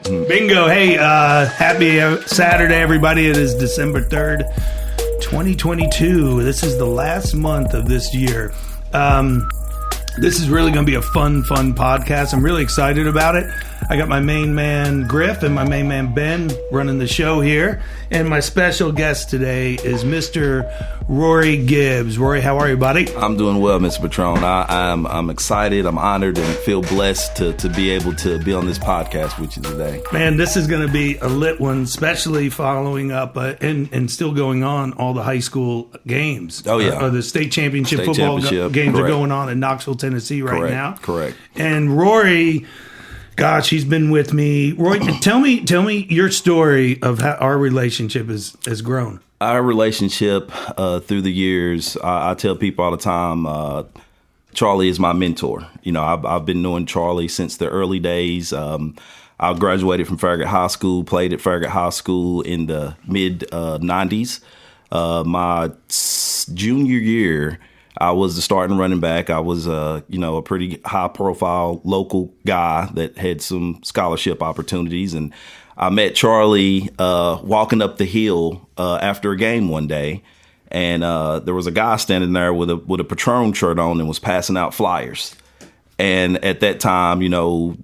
Bingo. Hey, happy Saturday, everybody. It is December 3rd, 2022. This is the last month of this year. This is really going to be a fun podcast. I'm really excited about it. I got my main man, Griff, and my main man, Ben, running the show here. And my special guest today is Mr. Rory Gibbs. Rory, how are you, buddy? I'm doing well, Mr. Patron. I'm excited. I'm honored and feel blessed to be able to be on this podcast with you today. Man, this is going to be a lit one, especially following up and still going on all the high school games. Oh, yeah. The state championship football games are going on in Knoxville, Tennessee right now. Correct. And Rory, gosh, he's been with me. Rory, tell me your story of how our relationship has grown. Our relationship through the years, I tell people all the time, Charlie is my mentor. You know, I've been knowing Charlie since the early days. I graduated from Farragut High School, played at Farragut High School in the mid-90s. My junior year, I was the starting running back. I was, a pretty high-profile local guy that had some scholarship opportunities. And I met Charlie walking up the hill after a game one day. And there was a guy standing there with a Patron shirt on and was passing out flyers. And at that time,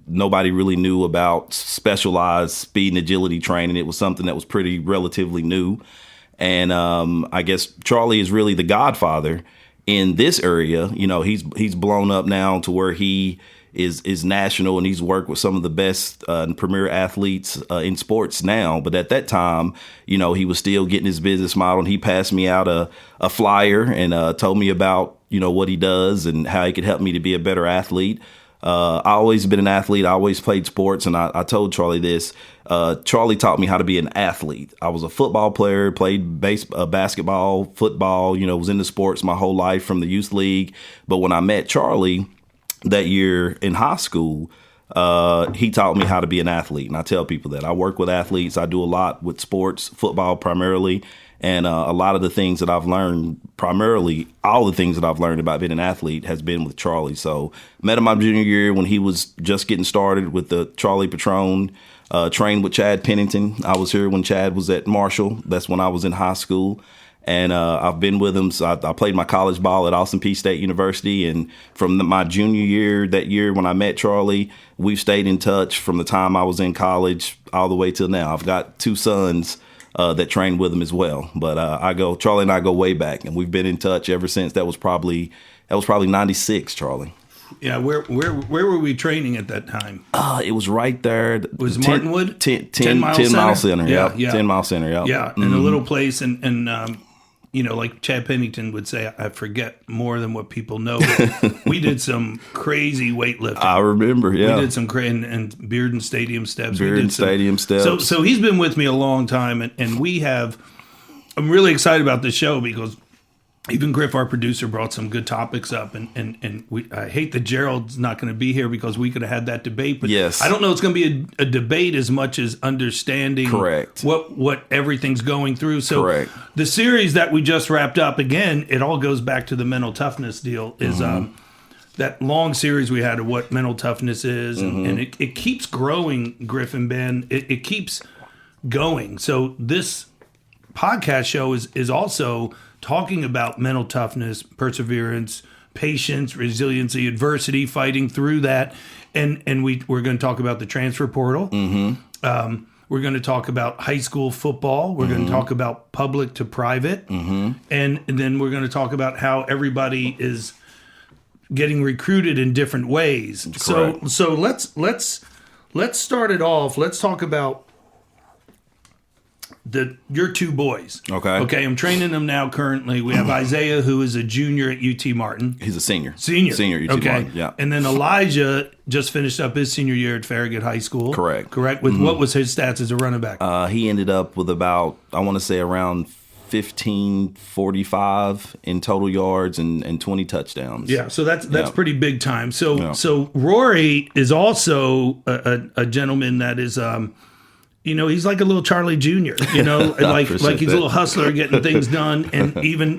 nobody really knew about specialized speed and agility training. It was something that was pretty relatively new. And I guess Charlie is really the godfather in this area. He's blown up now to where he is national, and he's worked with some of the best and premier athletes in sports now. But at that time, he was still getting his business model, and he passed me out a flyer and told me about, what he does and how he could help me to be a better athlete. I always been an athlete. I always played sports. And I told Charlie this. Charlie taught me how to be an athlete. I was a football player, played basketball, football, was into sports my whole life from the youth league. But when I met Charlie that year in high school, he taught me how to be an athlete. And I tell people that I work with athletes. I do a lot with sports, football primarily. And a lot of the things that I've learned, primarily all the things that I've learned about being an athlete has been with Charlie. So met him my junior year when he was just getting started with the Charlie Patron, trained with Chad Pennington. I was here when Chad was at Marshall. That's when I was in high school. And I've been with him. So I played my college ball at Austin Peay State University. And from my junior year, that year when I met Charlie, we've stayed in touch from the time I was in college all the way till now. I've got two sons that trained with him as well. But Charlie and I go way back, and we've been in touch ever since. That was probably 96, Charlie. Yeah, where were we training at that time? It was right there. Was Martinwood? 10 Mile Center. Yeah. 10 Mile Center, yeah. Yeah, in a little place, and like Chad Pennington would say, I forget more than what people know. But we did some crazy weightlifting. I remember, yeah. We did some and Bearden Stadium steps. Steps. So he's been with me a long time, and I'm really excited about this show because even Griff, our producer, brought some good topics up, and I hate that Gerald's not going to be here because we could have had that debate. But yes. I don't know it's going to be a debate as much as understanding Correct. what everything's going through. So Correct. The series that we just wrapped up, again, it all goes back to the mental toughness deal, is that long series we had of what mental toughness is, and it keeps growing, Griff and Ben. It keeps going. So this podcast show is also talking about mental toughness, perseverance, patience, resiliency, adversity, fighting through that. And we're going to talk about the transfer portal. We're going to talk about high school football. We're going to talk about public to private. And then we're going to talk about how everybody is getting recruited in different ways. Correct. So let's start it off. Let's talk about your two boys. Okay, I'm training them now currently. We have Isaiah, who is a junior at UT Martin. He's a senior. Senior at UT Martin, yeah. And then Elijah just finished up his senior year at Farragut High School. Correct. With what was his stats as a running back? He ended up with about, I want to say around 1545 in total yards and 20 touchdowns. Yeah, so that's pretty big time. So Rory is also a gentleman that is he's like a little Charlie Jr., like he's a little hustler getting things done. And even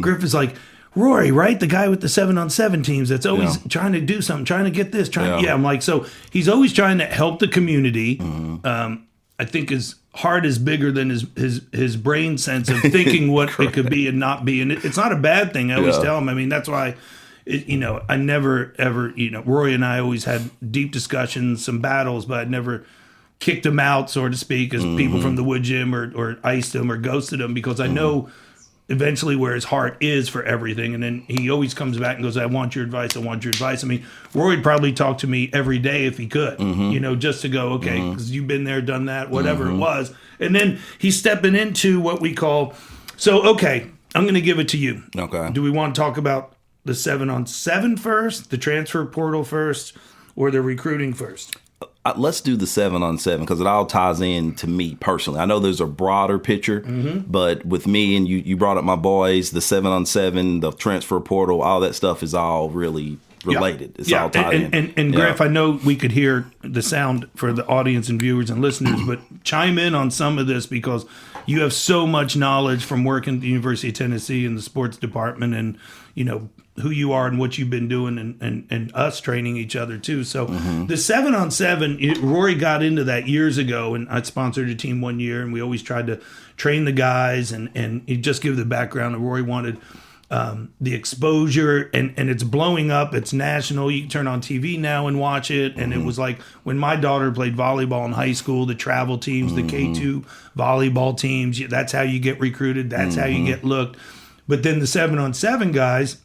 Griff is like, Rory, right? The guy with the 7-on-7 teams that's always trying to do something, trying to get this, I'm like, so he's always trying to help the community. I think his heart is bigger than his brain sense of thinking what it could be and not be. And it's not a bad thing. I always tell him. I mean, that's why, I never, ever, Rory and I always had deep discussions, some battles, but I never kicked him out, so to speak, as people from the wood gym or iced him or ghosted him, because I know eventually where his heart is for everything. And then he always comes back and goes, I want your advice. I want your advice. I mean, Rory'd probably talk to me every day if he could, just to go, okay, because you've been there, done that, whatever it was. And then he's stepping into what we call, I'm going to give it to you. Okay. Do we want to talk about the 7-on-7 first, the transfer portal first, or the recruiting first? Let's do the 7-on-7 because it all ties in to me personally. I know there's a broader picture, but with me and you brought up my boys, the 7-on-7, the transfer portal, all that stuff is all really related. It's all tied in. And Griff, I know we could hear the sound for the audience and viewers and listeners, but chime in on some of this because you have so much knowledge from working at the University of Tennessee in the sports department and, who you are and what you've been doing and us training each other too. So the 7-on-7, Rory got into that years ago, and I sponsored a team one year, and we always tried to train the guys and he just give the background that Rory wanted the exposure, and it's blowing up. It's national. You can turn on TV now and watch it. And it was like when my daughter played volleyball in high school, the travel teams, the K2 volleyball teams, that's how you get recruited. That's how you get looked. But then the 7-on-7 guys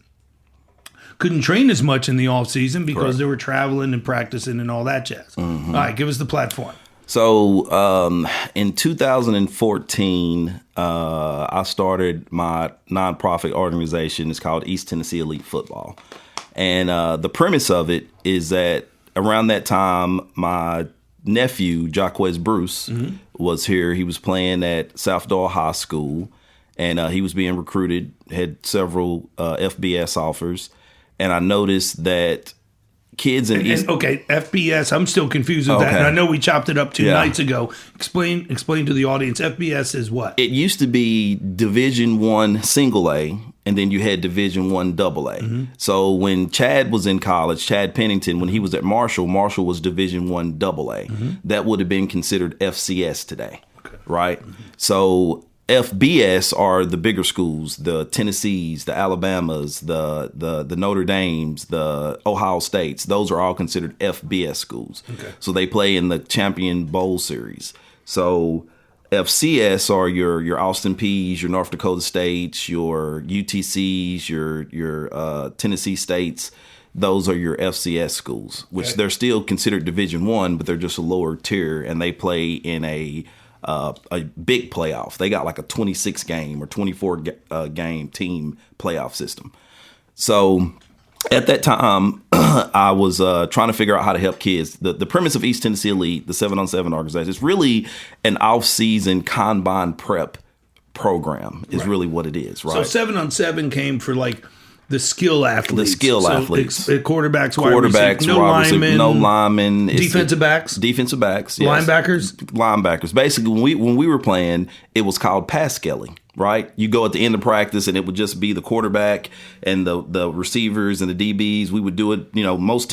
couldn't train as much in the off season because they were traveling and practicing and all that jazz. All right, give us the platform. So in 2014, I started my nonprofit organization. It's called East Tennessee Elite Football. And the premise of it is that around that time, my nephew, Jaquez Bruce, was here. He was playing at South Doyle High School, and he was being recruited, had several FBS offers. And I noticed that kids in East... FBS, I'm still confused with that. And I know we chopped it up 2 nights ago. Explain to the audience, FBS is what? It used to be Division I single A, and then you had Division I double A. So when Chad was in college, Chad Pennington, when he was at Marshall was Division I double A. That would have been considered FCS today, right? So FBS are the bigger schools, the Tennessees, the Alabamas, the Notre Dames, the Ohio States. Those are all considered FBS schools. So they play in the Champion Bowl series. So FCS are your Austin Peay's, your North Dakota States, your UTCs, your Tennessee States. Those are your FCS schools, which they're still considered Division I, but they're just a lower tier, and they play in a big playoff. They got like a 26 game or 24 game team playoff system. So at that time, I was trying to figure out how to help kids. The premise of East Tennessee Elite, the 7-on-7 organization, is really an off-season combine prep program is really what it is, right? So 7-on-7 came for like the skill athletes. Quarterbacks, no linemen, defensive backs, yes. Linebackers. Basically, when we were playing, it was called pass scaling, right? You go at the end of practice, and it would just be the quarterback and the receivers and the DBs. We would do it. Most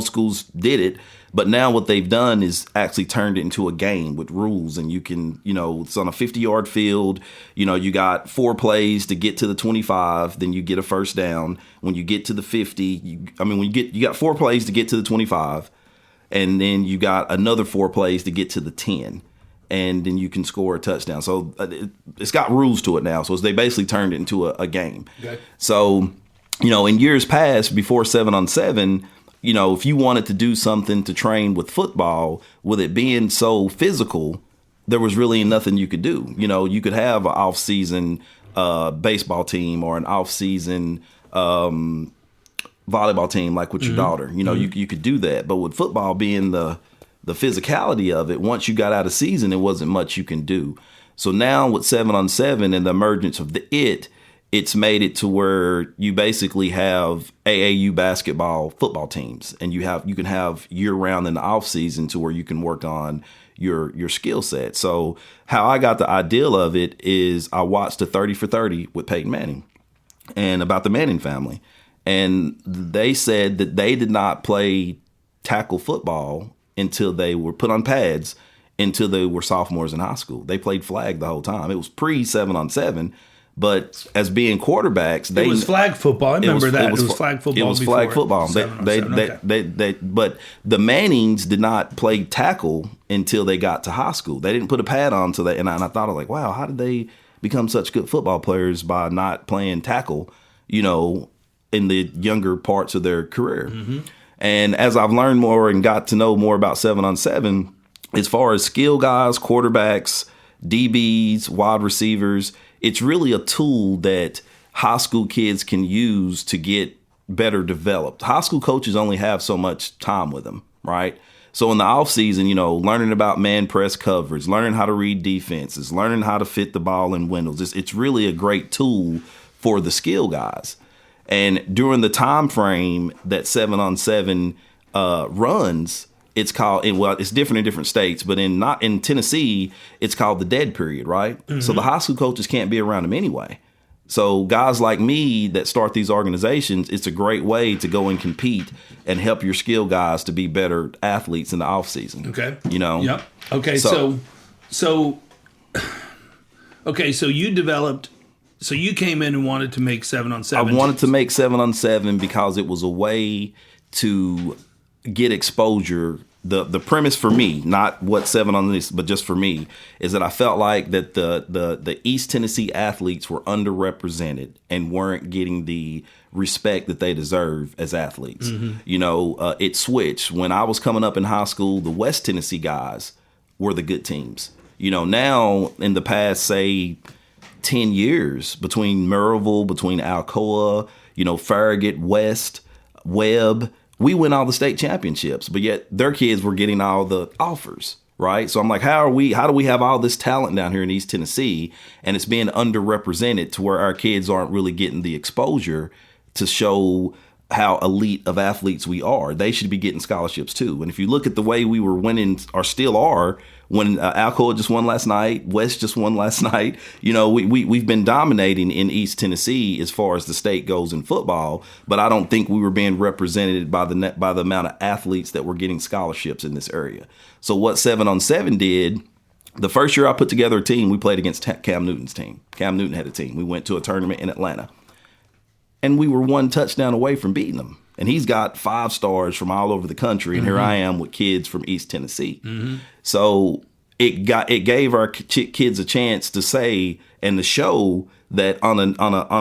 schools did it. But now what they've done is actually turned it into a game with rules, and you can, it's on a 50-yard field. You got 4 plays to get to the 25, then you get a first down. When you get to the 50, you got 4 plays to get to the 25, and then you got another 4 plays to get to the 10, and then you can score a touchdown. So it's got rules to it now. So they basically turned it into a game. Okay. So, in years past, before 7-on-7, if you wanted to do something to train with football, with it being so physical, there was really nothing you could do. You could have an off-season baseball team or an off-season volleyball team like with your daughter. You could do that. But with football being the physicality of it, once you got out of season, there wasn't much you can do. So now with 7-on-7 and the emergence of it's made it to where you basically have AAU basketball football teams, and you can have year round in the off season to where you can work on your skill set. So how I got the idea of it is I watched the 30 for 30 with Peyton Manning. and about the Manning family. And they said that they did not play tackle football until they were put on pads until they were sophomores in high school. They played flag the whole time. It was pre 7-on-7, but as being quarterbacks, it was flag football. I remember that. It was flag football. It was flag football. But the Mannings did not play tackle until they got to high school. They didn't put a pad on until they, and I thought, I was like, wow, how did they become such good football players by not playing tackle, in the younger parts of their career? Mm-hmm. And as I've learned more and got to know more about 7-on-7, as far as skill guys, quarterbacks, DBs, wide receivers, it's really a tool that high school kids can use to get better developed. High school coaches only have so much time with them, right? So in the off season, learning about man press coverage, learning how to read defenses, learning how to fit the ball in windows, it's really a great tool for the skill guys. And during the time frame that 7-on-7 runs, it's called, it's different in different states, but in Tennessee, it's called the dead period, right? Mm-hmm. So the high school coaches can't be around them anyway. So guys like me that start these organizations, it's a great way to go and compete and help your skill guys to be better athletes in the off season. Okay. Yep. Okay. So you developed. So you came in and wanted to make 7-on-7. I wanted to make 7-on-7 because it was a way to get exposure. The premise for me, not what 7-on-this, but just for me, is that I felt like that the East Tennessee athletes were underrepresented and weren't getting the respect that they deserve as athletes. Mm-hmm. It switched. When I was coming up in high school, the West Tennessee guys were the good teams. Now in the past, say, 10 years, between Maryville, between Alcoa, Farragut, West, Webb, we win all the state championships, but yet their kids were getting all the offers, right? So I'm like, how do we have all this talent down here in East Tennessee and it's being underrepresented to where our kids aren't really getting the exposure to show how elite of athletes we are? They should be getting scholarships too. And if you look at the way we were winning, or still are, when Alcoa just won last night, West just won last night, we've been dominating in East Tennessee as far as the state goes in football, but I don't think we were being represented by the amount of athletes that were getting scholarships in this area. So what 7-on-7 did, the first year I put together a team, we played against Cam Newton's team. Cam Newton had a team. We went to a tournament in Atlanta. And we were one touchdown away from beating them. And he's got 5 stars from all over the country. And here I am with kids from East Tennessee. Mm-hmm. So it gave our kids a chance to say and to show that on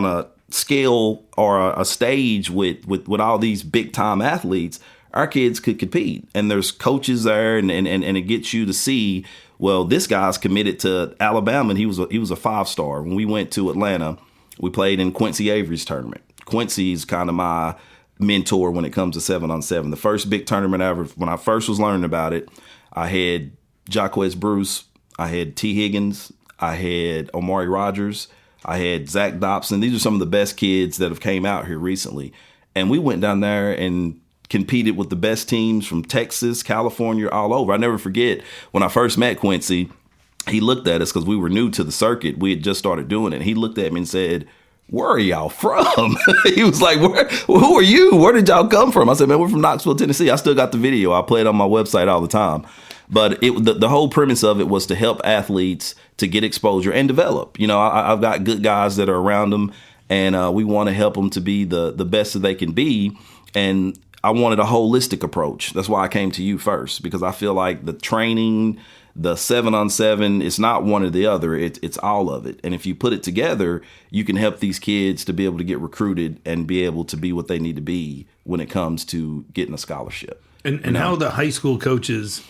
a scale or a stage with all these big time athletes, our kids could compete. And there's coaches there, and it gets you to see, well, this guy's committed to Alabama, and he was a 5-star. When we went to Atlanta, we played in Quincy Avery's tournament. Quincy's kind of my mentor when it comes to 7-on-7. The first big tournament ever, when I first was learning about it, I had Jaquez Bruce, I had T. Higgins, I had Omari Rogers, I had Zach Dobson. These are some of the best kids that have came out here recently. And we went down there and competed with the best teams from Texas, California, all over. I never forget when I first met Quincy, he looked at us because we were new to the circuit. We had just started doing it. He looked at me and said, "Where are y'all from?" He was like, who are you? Where did y'all come from? I said, "Man, we're from Knoxville, Tennessee." I still got the video. I play it on my website all the time. But the whole premise of it was to help athletes to get exposure and develop. I've got good guys that are around them, and we want to help them to be the best that they can be. And I wanted a holistic approach. That's why I came to you first, because I feel like the training, the 7-on-7, it's not one or the other. It's all of it. And if you put it together, you can help these kids to be able to get recruited and be able to be what they need to be when it comes to getting a scholarship. And how the high school coaches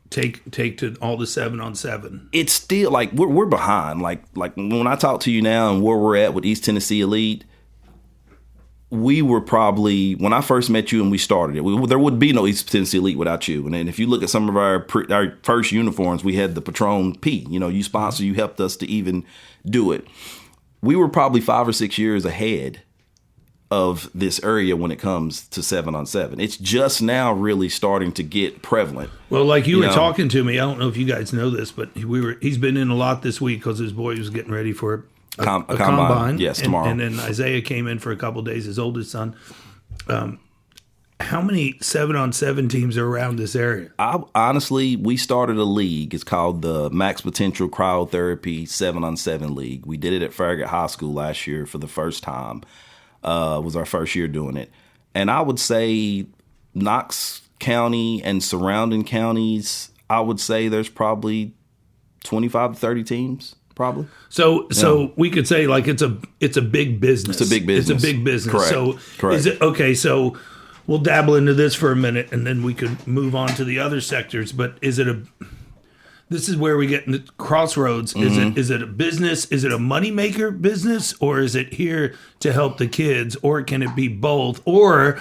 take to all the 7-on-7? It's still like we're behind. Like when I talk to you now and where we're at with East Tennessee Elite, we were probably, when I first met you and we started it, there would be no East Tennessee Elite without you. And then if you look at some of our first uniforms, we had the Patron P. You sponsor, you helped us to even do it. We were probably 5 or 6 years ahead of this area when it comes to 7-on-7. It's just now really starting to get prevalent. Well, like you were talking to me, I don't know if you guys know this, but he's been in a lot this week because his boy was getting ready for a combine. Yes, tomorrow. And then Isaiah came in for a couple days, his oldest son. How many 7-on-7 teams are around this area? Honestly, we started a league. It's called the Max Potential Cryotherapy 7-on-7 League. We did it at Farragut High School last year for the first time. It was our first year doing it. And I would say Knox County and surrounding counties, I would say there's probably 25 to 30 teams. Probably. So we could say like it's a big business. It's a big business. It's a big business. Correct. So Correct. Is it okay? So we'll dabble into this for a minute, and then we could move on to the other sectors. But is it a? This is where we get in the crossroads. Is it a business? Is it a moneymaker business, or is it here to help the kids, or can it be both? Or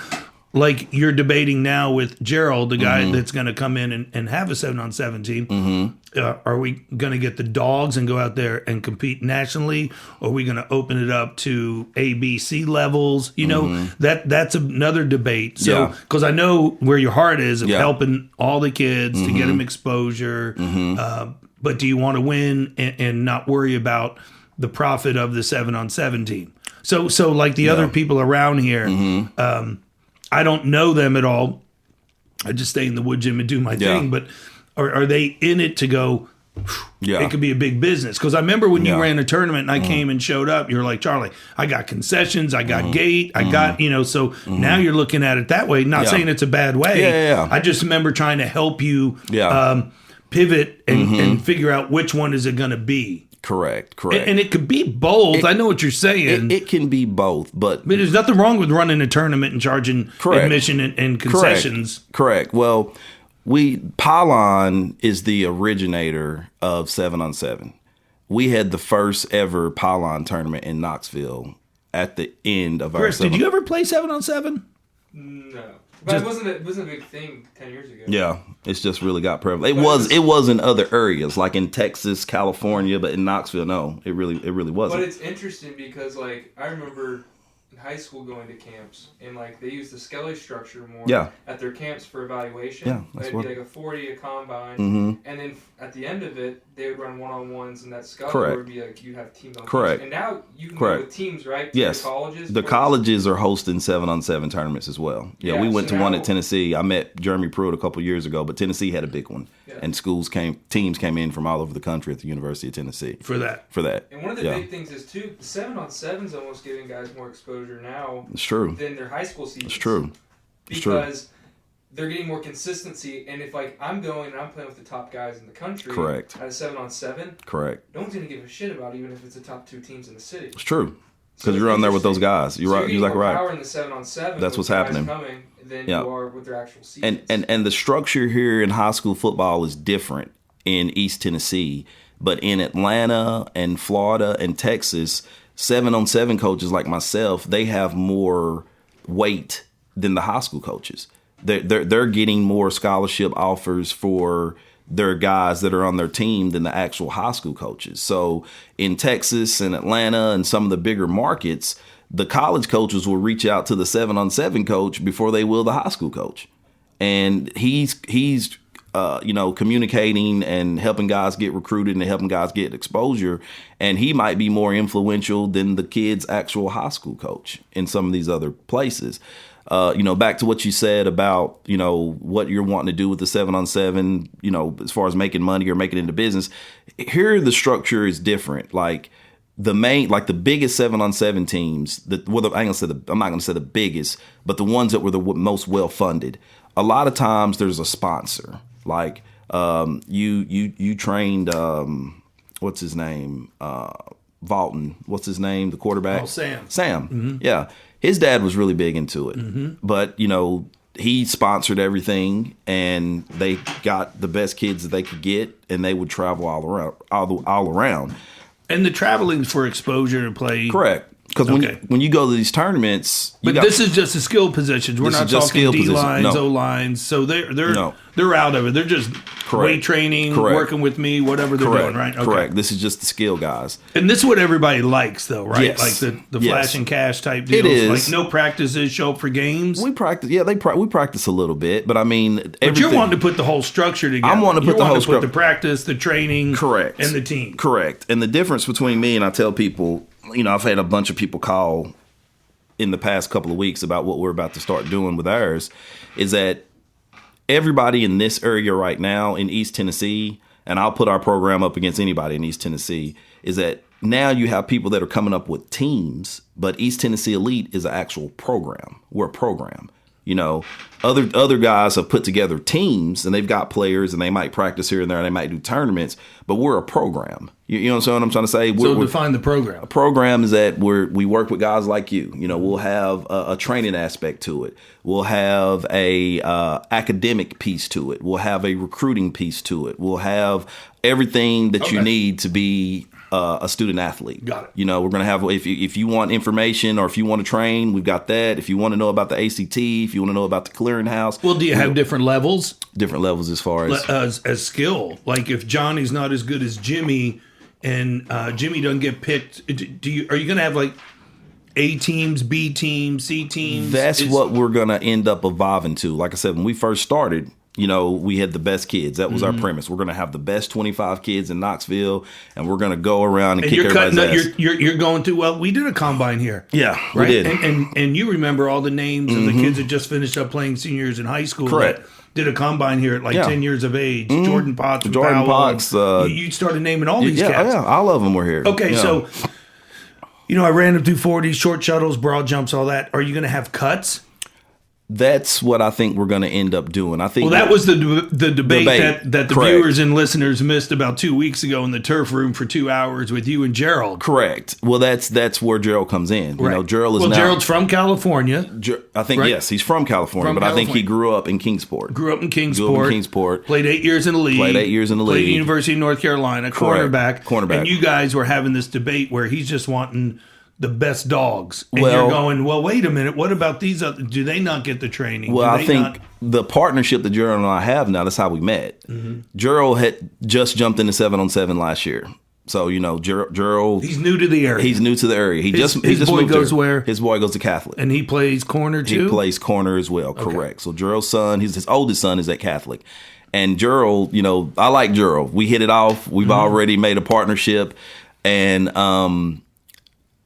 like you're debating now with Gerald, the guy that's going to come in and have a 7-on-7 team. Are we going to get the dogs and go out there and compete nationally? Or are we going to open it up to A, B, C levels? You know, that's another debate. So, because I know where your heart is of helping all the kids to get them exposure. But do you want to win and not worry about the profit of the 7-on-7 team? So like the other people around here, I don't know them at all. I just stay in the wood gym and do my thing. But are they in it to go, it could be a big business? Because I remember when you ran a tournament and I came and showed up, you're like, Charlie, I got concessions, I got gate, I got, so now you're looking at it that way. Not saying it's a bad way. I just remember trying to help you pivot and figure out which one is it going to be. Correct. And it could be both. I know what you're saying. It can be both, but there's nothing wrong with running a tournament and charging admission and concessions. Correct. Well, Pylon is the originator of 7-on-7. We had the first ever Pylon tournament in Knoxville at the end of Chris, our. Did you ever play 7-on-7? No. But it wasn't a big thing 10 years ago. Yeah, it's just really got prevalent. It was in other areas like in Texas, California, but in Knoxville, no, it really wasn't. But it's interesting because like I remember in high school going to camps and like they used the Skelly structure more at their camps for evaluation. Yeah, that's it'd be like a 40, a combine, and then at the end of it they would run one-on-ones and that Skelly would be like you'd have teams on teams. And now you can go with teams, right? To yes. The colleges. The colleges are hosting 7-on-7 tournaments as well. Yeah, we went to one at Tennessee. I met Jeremy Pruitt a couple years ago, but Tennessee had a big one. Yeah. And teams came in from all over the country at the University of Tennessee. For that. And one of the big things is too, the 7-on-7 is almost giving guys more exposure now. It's true. Than their high school seasons. It's true. Because they're getting more consistency, and if like I'm going and I'm playing with the top guys in the country, correct, at a 7-on-7, correct, no one's gonna give a shit about even if it's the top 2 teams in the city. It's true, because you're on there with those guys. You're right. You're like right. Power in the 7-on-7. That's what's happening. Than you are with their actual seasons. And the structure here in high school football is different in East Tennessee, but in Atlanta and Florida and Texas, 7-on-7 coaches like myself, they have more weight than the high school coaches. They're getting more scholarship offers for their guys that are on their team than the actual high school coaches. So in Texas and Atlanta and some of the bigger markets, the college coaches will reach out to the 7-on-7 coach before they will the high school coach. And he's communicating and helping guys get recruited and helping guys get exposure. And he might be more influential than the kid's actual high school coach in some of these other places. Back to what you said about, what you're wanting to do with the 7-on-7, as far as making money or making it into business. Here, the structure is different. Like the biggest 7-on-7 teams, I'm not going to say the biggest, but the ones that were the most well funded. A lot of times there's a sponsor. Like you trained what's his name? Valton. What's his name? The quarterback? Oh, Sam. Mm-hmm. Yeah. His dad was really big into it. Mm-hmm. But, he sponsored everything and they got the best kids that they could get and they would travel all around. And the traveling for exposure to play. Correct. Because when you go to these tournaments, this is just the skill positions. We're not talking D lines, O lines. So they're out of it. They're just weight training, working with me, whatever they're doing, right? Okay. Correct. This is just the skill guys. And this is what everybody likes, though, right? Yes. Like the flash and cash type deals. It is. Like no practices, show up for games. We practice. Yeah, we practice a little bit, but I mean, but you're wanting to put the whole structure together. I'm wanting to put the whole structure. The practice, the training, and the team. Correct. And the difference between me and I tell people, I've had a bunch of people call in the past couple of weeks about what we're about to start doing with ours, is that everybody in this area right now in East Tennessee, and I'll put our program up against anybody in East Tennessee, is that now you have people that are coming up with teams, but East Tennessee Elite is an actual program. We're a program. Other guys have put together teams and they've got players and they might practice here and there and they might do tournaments, but we're a program. You know what I'm trying to say? So define the program. A program is that we work with guys like you. We'll have a training aspect to it. We'll have a academic piece to it. We'll have a recruiting piece to it. We'll have everything that you need to be a student athlete. Got it. We're going to have, if you want information or if you want to train, we've got that. If you want to know about the ACT, if you want to know about the clearinghouse. Well, do you have different levels? Different levels as far as skill. Like if Johnny's not as good as Jimmy and Jimmy doesn't get picked, are you going to have like A teams, B teams, C teams? That's what we're going to end up evolving to. Like I said, when we first started, we had the best kids. That was our premise. We're going to have the best 25 kids in Knoxville, and we're going to go around and kick everybody's ass. You're going to, well, we did a combine here. Yeah, right? We did. And you remember all the names of the kids that just finished up playing seniors in high school. Correct. That did a combine here at 10 years of age. Jordan Potts. You started naming all these cats. Yeah, all of them were here. Okay, so, I ran them through 40s, short shuttles, broad jumps, all that. Are you going to have cuts? That's what I think we're going to end up doing. I think. Well, that was the debate that the viewers and listeners missed about 2 weeks ago in the turf room for 2 hours with you and Gerald. Correct. Well, that's where Gerald comes in. Right. Gerald's from California. I think yes, he's from California, I think he grew up in Kingsport. Played 8 years in the league. Played at University of North Carolina. Cornerback. And you guys were having this debate where he's just wanting the best dogs. And you're going, well, wait a minute. What about these other? Do they not get the training? Well, I think the partnership that Gerald and I have now, that's how we met. Gerald had just jumped into 7-on-7 last year. So, Gerald. He's new to the area. His boy goes here. where? His boy goes to Catholic. And he plays corner too? He plays corner as well, correct. So Gerald's son, his oldest son is at Catholic. And Gerald, I like Gerald. We hit it off. We've already made a partnership. And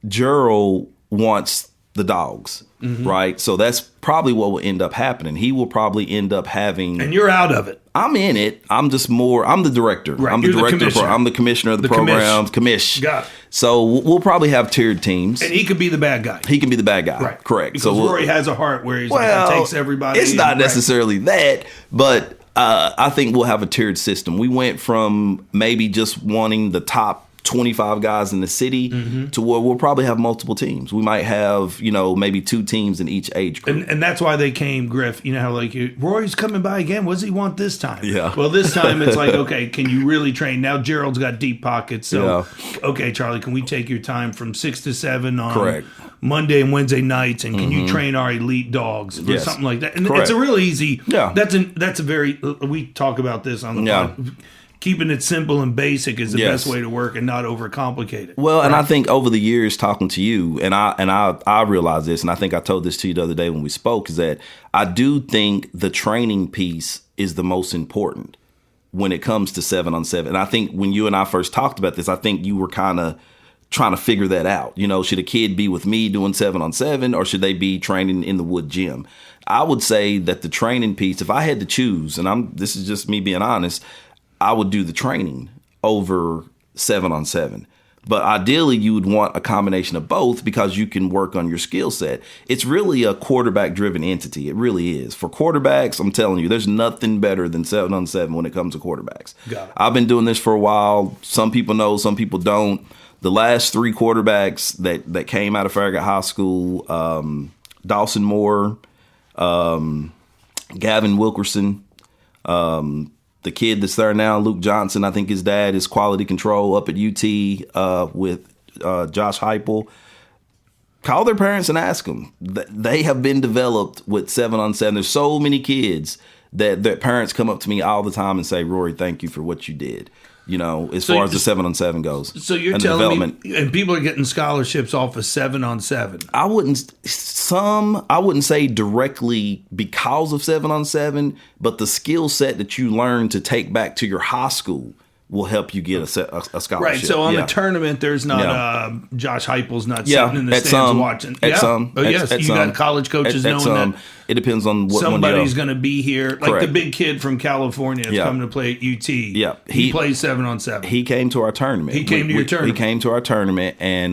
Gerald wants the dogs, right? So that's probably what will end up happening. He will probably end up having... And you're out of it. I'm in it. I'm the director. Right. I'm the director. I'm the commissioner of the programs. Commish. Got it. So we'll probably have tiered teams. And he could be the bad guy. He can be the bad guy. Right. Correct. Because Rory has a heart where he takes everybody. It's not necessarily that, but I think we'll have a tiered system. We went from maybe just wanting the top 25 guys in the city to where we'll probably have multiple teams. We might have, maybe 2 teams in each age group. And that's why they came, Griff. How Rory's coming by again. What does he want this time? Yeah. Well, this time it's like, okay, can you really train? Now Gerald's got deep pockets. So, okay, Charlie, can we take your time from 6 to 7 on Monday and Wednesday nights? And can you train our elite dogs or something like that? And it's a real easy. Yeah. That's a very, we talk about this on the pod. Keeping it simple and basic is the best way to work and not overcomplicate it. Well, and I think over the years talking to you, and I realize this, and I think I told this to you the other day when we spoke, is that I do think the training piece is the most important when it comes to 7-on-7. And I think when you and I first talked about this, I think you were kind of trying to figure that out. Should a kid be with me doing 7-on-7 or should they be training in the wood gym? I would say that the training piece, if I had to choose, and this is just me being honest, I would do the training over 7-on-7. But ideally, you would want a combination of both because you can work on your skill set. It's really a quarterback-driven entity. It really is. For quarterbacks, I'm telling you, there's nothing better than 7-on-7 when it comes to quarterbacks. I've been doing this for a while. Some people know, some people don't. The last 3 quarterbacks that came out of Farragut High School, Dawson Moore, Gavin Wilkerson, the kid that's there now, Luke Johnson, I think his dad is quality control up at UT with Josh Heupel. call their parents and ask them. They have been developed with 7-on-7. There's so many kids that parents come up to me all the time and say, Rory, thank you for what you did. As far as the 7-on-7 goes. So you're telling me, and people are getting scholarships off of 7-on-7. I wouldn't say directly because of 7-on-7, but the skill set that you learn to take back to your high school will help you get a scholarship. Right. So on the tournament, there's not Josh Heupel's not sitting in the stands watching. Some. Oh yes, you got college coaches knowing that. It depends on what somebody's going to be here. Like the big kid from California is coming to play at UT. Yeah, he plays 7-on-7. He came to our tournament. He came to your tournament. He came to our tournament, and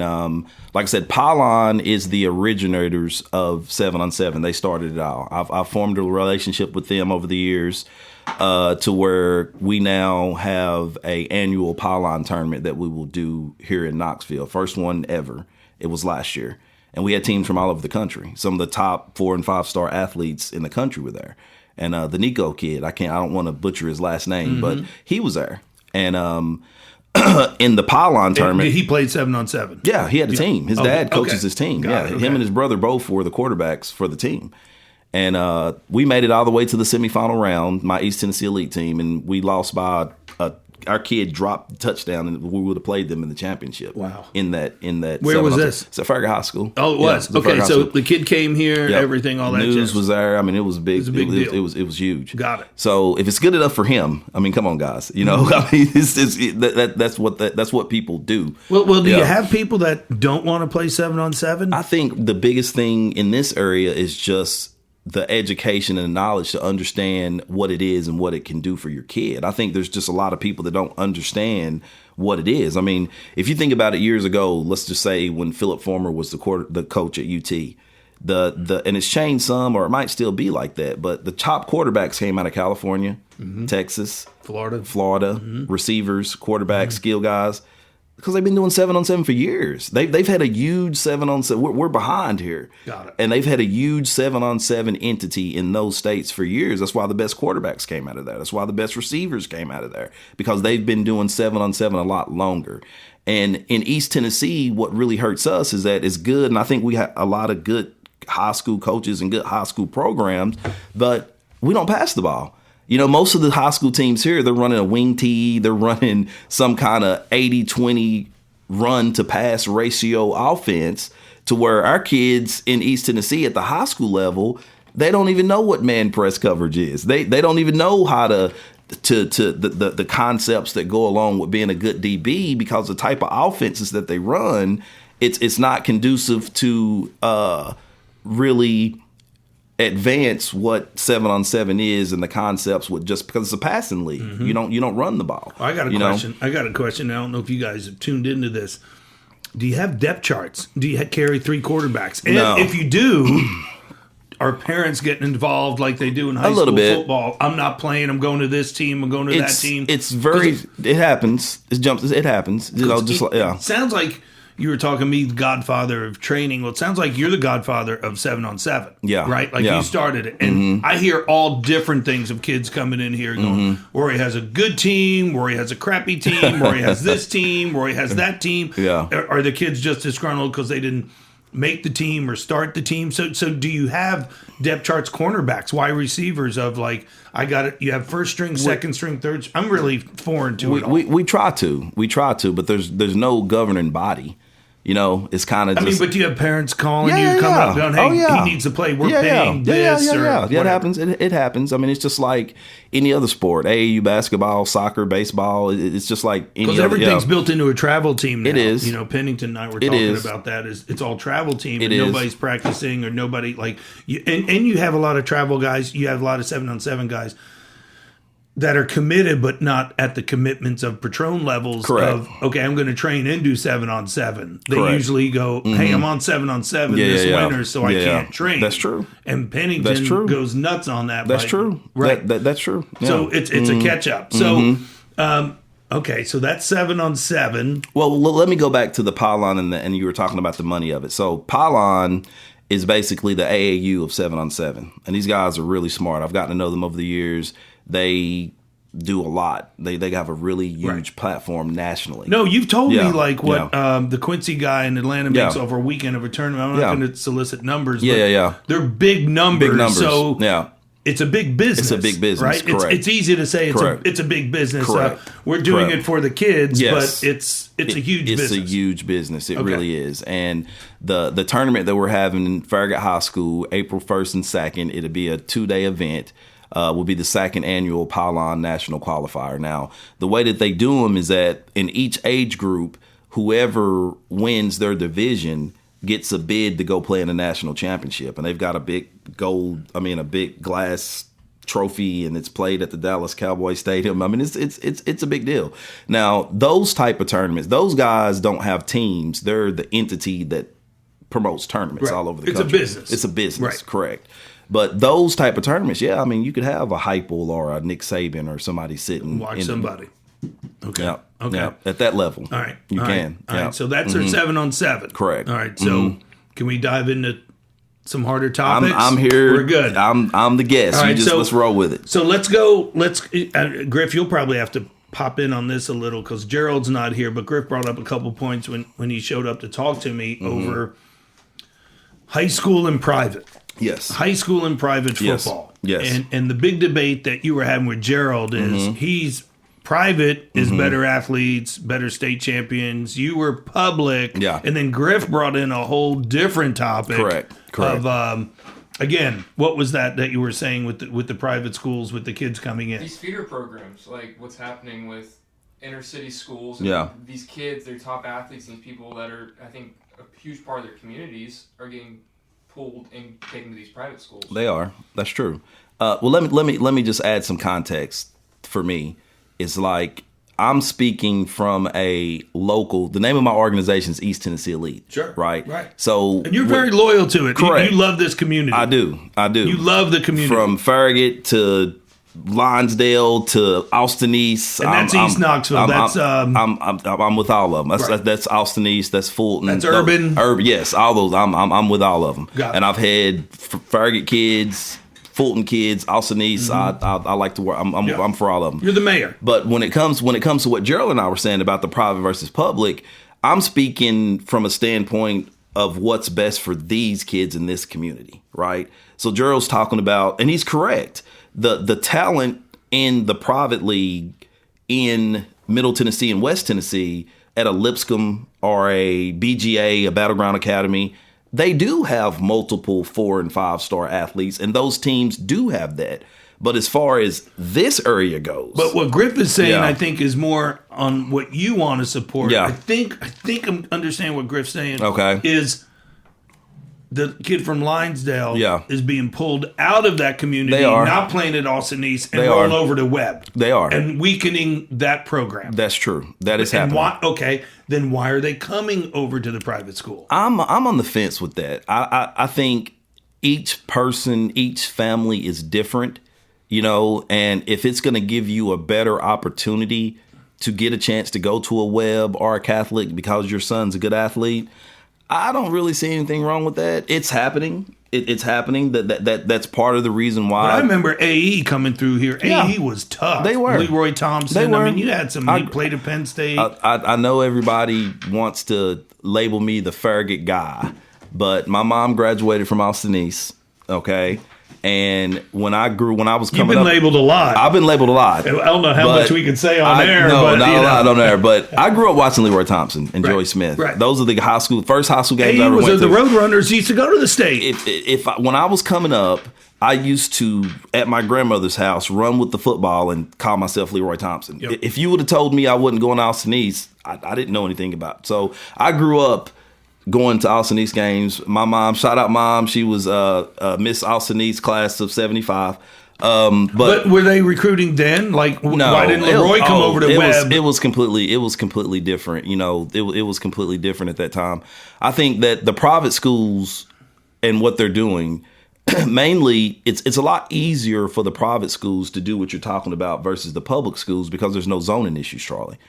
like I said, Pylon is the originators of 7-on-7. They started it all. I've formed a relationship with them over the years. To where we now have a annual Pylon tournament that we will do here in Knoxville. First one ever. It was last year. And we had teams from all over the country. Some of the top 4- and 5-star athletes in the country were there. And the Nico kid, I don't want to butcher his last name, but he was there. And in the Pylon tournament, he played 7-on-7. Yeah, he had a team. His dad coaches his team. Got it. Him and his brother both were the quarterbacks for the team. And we made it all the way to the semifinal round, my East Tennessee Elite team, and we lost by our kid dropped the touchdown, and we would have played them in the championship. Wow! In that. Where was this? It's at Farragut High School. Oh, it was. Okay, so the kid came here, everything, all that. News was there. I mean, it was big. It was a big deal. It was huge. Got it. So if it's good enough for him, I mean, come on, guys. I mean, that's what people do. Well, do you have people that don't want to play 7-on-7? I think the biggest thing in this area is just the education and the knowledge to understand what it is and what it can do for your kid. I think there's just a lot of people that don't understand what it is. I mean, if you think about it years ago, let's just say when Philip Former was the coach at UT, and it's changed some, or it might still be like that, but the top quarterbacks came out of California, Texas, Florida, receivers, quarterbacks, skill guys. Because they've been doing 7-on-7 for years. They've had a huge 7-on-7. We're behind here. Got it. And they've had a huge 7-on-7 entity in those states for years. That's why the best quarterbacks came out of there. That's why the best receivers came out of there. Because they've been doing 7-on-7 a lot longer. And in East Tennessee, what really hurts us is that it's good. And I think we have a lot of good high school coaches and good high school programs. But we don't pass the ball. Most of the high school teams here, they're running a wing tee. They're running some kind of 80-20 run to pass ratio offense to where our kids in East Tennessee at the high school level, they don't even know what man press coverage is. They don't even know how to the concepts that go along with being a good DB, because the type of offenses that they run, it's not conducive to really advance what 7-on-7 is and the concepts with, just because it's a passing league. You don't run the ball. I got a question. I don't know if you guys have tuned into this. Do you have depth charts? Do you carry 3 quarterbacks? And no. If you do, are parents getting involved like they do in high school football? I'm not playing. I'm going to this team. I'm going to that team. It happens. It happens. It sounds like you were talking to me, the godfather of training. Well, it sounds like you're the godfather of 7-on-7. Yeah. Right? Like you started it. And I hear all different things of kids coming in here going, Rory has a good team, Rory has a crappy team, Rory has this team, Rory has that team. Yeah. Are the kids just disgruntled because they didn't make the team or start the team? So do you have depth charts, cornerbacks, wide receivers of like, I got it, you have first string, second string, third? I'm really foreign to it all. We try to, but there's no governing body. It's kind of just... I mean, but do you have parents calling you, coming up, going, hey, he needs to play, we're paying this? Yeah, it happens. It happens. I mean, it's just like any other sport. AAU basketball, soccer, baseball. It's just like any other... Because everything's built into a travel team now. It is. Pennington and I were talking about that. It's all travel team, and nobody's practicing, or nobody... like and you have a lot of travel guys. You have a lot of 7-on-7 guys that are committed, but not at the commitments of Patron levels. Correct. Of, okay, I'm going to train and do 7-on-7. They Correct. usually go, hey, I'm on 7-on-7 this winter, so I can't train. That's true. And Pennington goes nuts on that. That's true. Right. That's true. Yeah. So it's a catch-up. So, okay, so that's 7-on-7. Well, let me go back to the Pylon, and you were talking about the money of it. So Pylon is basically the AAU of 7-on-7. And these guys are really smart. I've gotten to know them over the years. They do a lot. They have a really huge platform nationally. No, you've told me like what the Quincy guy in Atlanta makes over a weekend of a tournament. I'm not going to solicit numbers. But they're big numbers. Big numbers. So it's a big business. It's a big business, right? Correct. It's easy to say it's a big business. We're doing it for the kids, but it's a huge business. It's a huge business. It really is. And the tournament that we're having in Farragut High School, April 1st and 2nd, it'll be a 2-day event. Will be the second annual Pylon National Qualifier. Now, the way that they do them is that in each age group, whoever wins their division gets a bid to go play in the national championship, and they've got a big glass trophy, and it's played at the Dallas Cowboy Stadium. I mean, it's a big deal. Now, those type of tournaments, those guys don't have teams. They're the entity that promotes tournaments all over the country. It's a business. It's a business, correct. But those type of tournaments, I mean, you could have a Heupel or a Nick Saban or somebody sitting. Watch somebody. Okay. Yeah. Okay. Yeah. At that level. All right. You can. All right. So that's our 7-on-7. Correct. All right. So can we dive into some harder topics? I'm here. We're good. I'm the guest. All right, let's roll with it. So let's go. Griff, you'll probably have to pop in on this a little because Gerald's not here, but Griff brought up a couple points when he showed up to talk to me over high school and private. Yes. High school and private football. Yes. And the big debate that you were having with Gerald is private is better athletes, better state champions. You were public. Yeah. And then Griff brought in a whole different topic. Correct. Of, again, what was that you were saying with the private schools, with the kids coming in? These feeder programs, like what's happening with inner city schools. And these kids, they're top athletes, these people that are, I think, a huge part of their communities are getting pulled and taken to these private schools. They are. That's true. Well, let me just add some context for me. It's like I'm speaking from a local. The name of my organization is East Tennessee Elite. Sure. Right. So and you're very loyal to it. Correct. You love this community. I do. You love the community from Farragut to Lonsdale to Austin East, and that's East Knoxville. I'm with all of them. That's Austin East. That's Fulton. That's Urban. Yes, all those. I'm with all of them. And I've had Farragut kids, Fulton kids, Austin East. I like to work. I'm for all of them. You're the mayor. But when it comes to what Gerald and I were saying about the private versus public, I'm speaking from a standpoint of what's best for these kids in this community, right? So Gerald's talking about, and he's correct. The talent in the private league in Middle Tennessee and West Tennessee at a Lipscomb or a BGA, a Battleground Academy, they do have multiple 4- and 5-star athletes, and those teams do have that. But as far as this area goes, but what Griff is saying, I think, is more on what you want to support. Yeah. I think I'm understanding what Griff's saying. Okay, is the kid from Linesdale is being pulled out of that community, they are not playing at Austin East, and rolling over to Webb. They are. And weakening that program. That's true. That is happening. Then why are they coming over to the private school? I'm on the fence with that. I think each person, each family is different, and if it's going to give you a better opportunity to get a chance to go to a Webb or a Catholic because your son's a good athlete, I don't really see anything wrong with that. It's happening. It's happening. That's part of the reason why. But I remember AE coming through here. AE was tough. They were. Leroy Thompson. They were. I mean, you had some. He played at Penn State. I know everybody wants to label me the Farragut guy, but my mom graduated from Austin East. Okay. And when I was coming up, you've been labeled a lot. I've been labeled a lot. I don't know how much we can say on air. No, but, not a lot on air. But I grew up watching Leroy Thompson and Joey Smith. Right. Those are the first high school games I ever went to. The Roadrunners used to go to the state. When I was coming up, I used to, at my grandmother's house, run with the football and call myself Leroy Thompson. Yep. If you would have told me I wasn't going to Austin East, I didn't know anything about it. So I grew up going to Austin East games. My mom, shout out mom, she was Miss Austin East class of 75. But were they recruiting then? Like, no, why didn't Leroy come over to Webb? It was completely different. It was completely different at that time. I think that the private schools and what they're doing, mainly, it's a lot easier for the private schools to do what you're talking about versus the public schools because there's no zoning issues, Charlie.